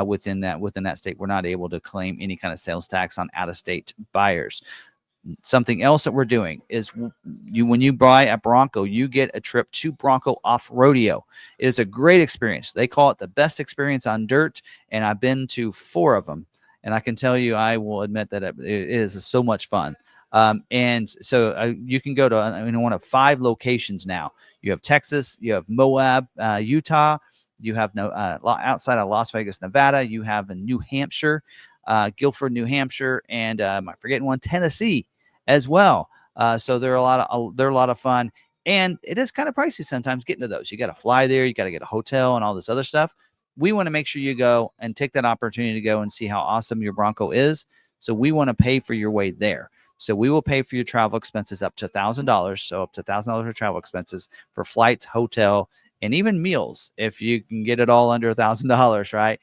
[SPEAKER 1] Within that state, we're not able to claim any kind of sales tax on out-of-state buyers. Something else that we're doing is when you buy a Bronco, you get a trip to Bronco Off Rodeo. It is a great experience. They call it the best experience on dirt, and I've been to 4 of them. And I can tell you, I will admit that it is so much fun. And so you can go to one of 5 locations now. You have Texas, you have Moab, Utah, you have outside of Las Vegas, Nevada, you have in New Hampshire, Guilford, New Hampshire, and am I forgetting one? Tennessee as well. So they're a lot of fun, and it is kind of pricey sometimes getting to those. You got to fly there, you got to get a hotel and all this other stuff. We want to make sure you go and take that opportunity to go and see how awesome your Bronco is. So we want to pay for your way there. So we will pay for your travel expenses up to $1,000. So up to $1,000 for travel expenses for flights, hotel, and even meals, if you can get it all under $1,000, right?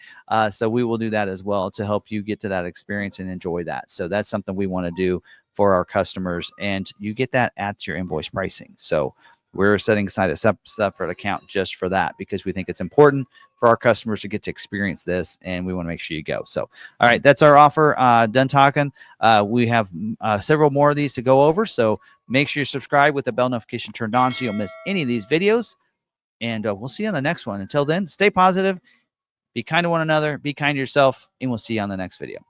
[SPEAKER 1] So we will do that as well to help you get to that experience and enjoy that. So that's something we want to do for our customers, and you get that at your invoice pricing. So we're setting aside a separate account just for that, because we think it's important for our customers to get to experience this, and we want to make sure you go. So, all right, that's our offer. Done talking. We have several more of these to go over, so make sure you subscribe with the bell notification turned on so you'll miss any of these videos, and we'll see you on the next one. Until then, stay positive, be kind to one another, be kind to yourself, and we'll see you on the next video.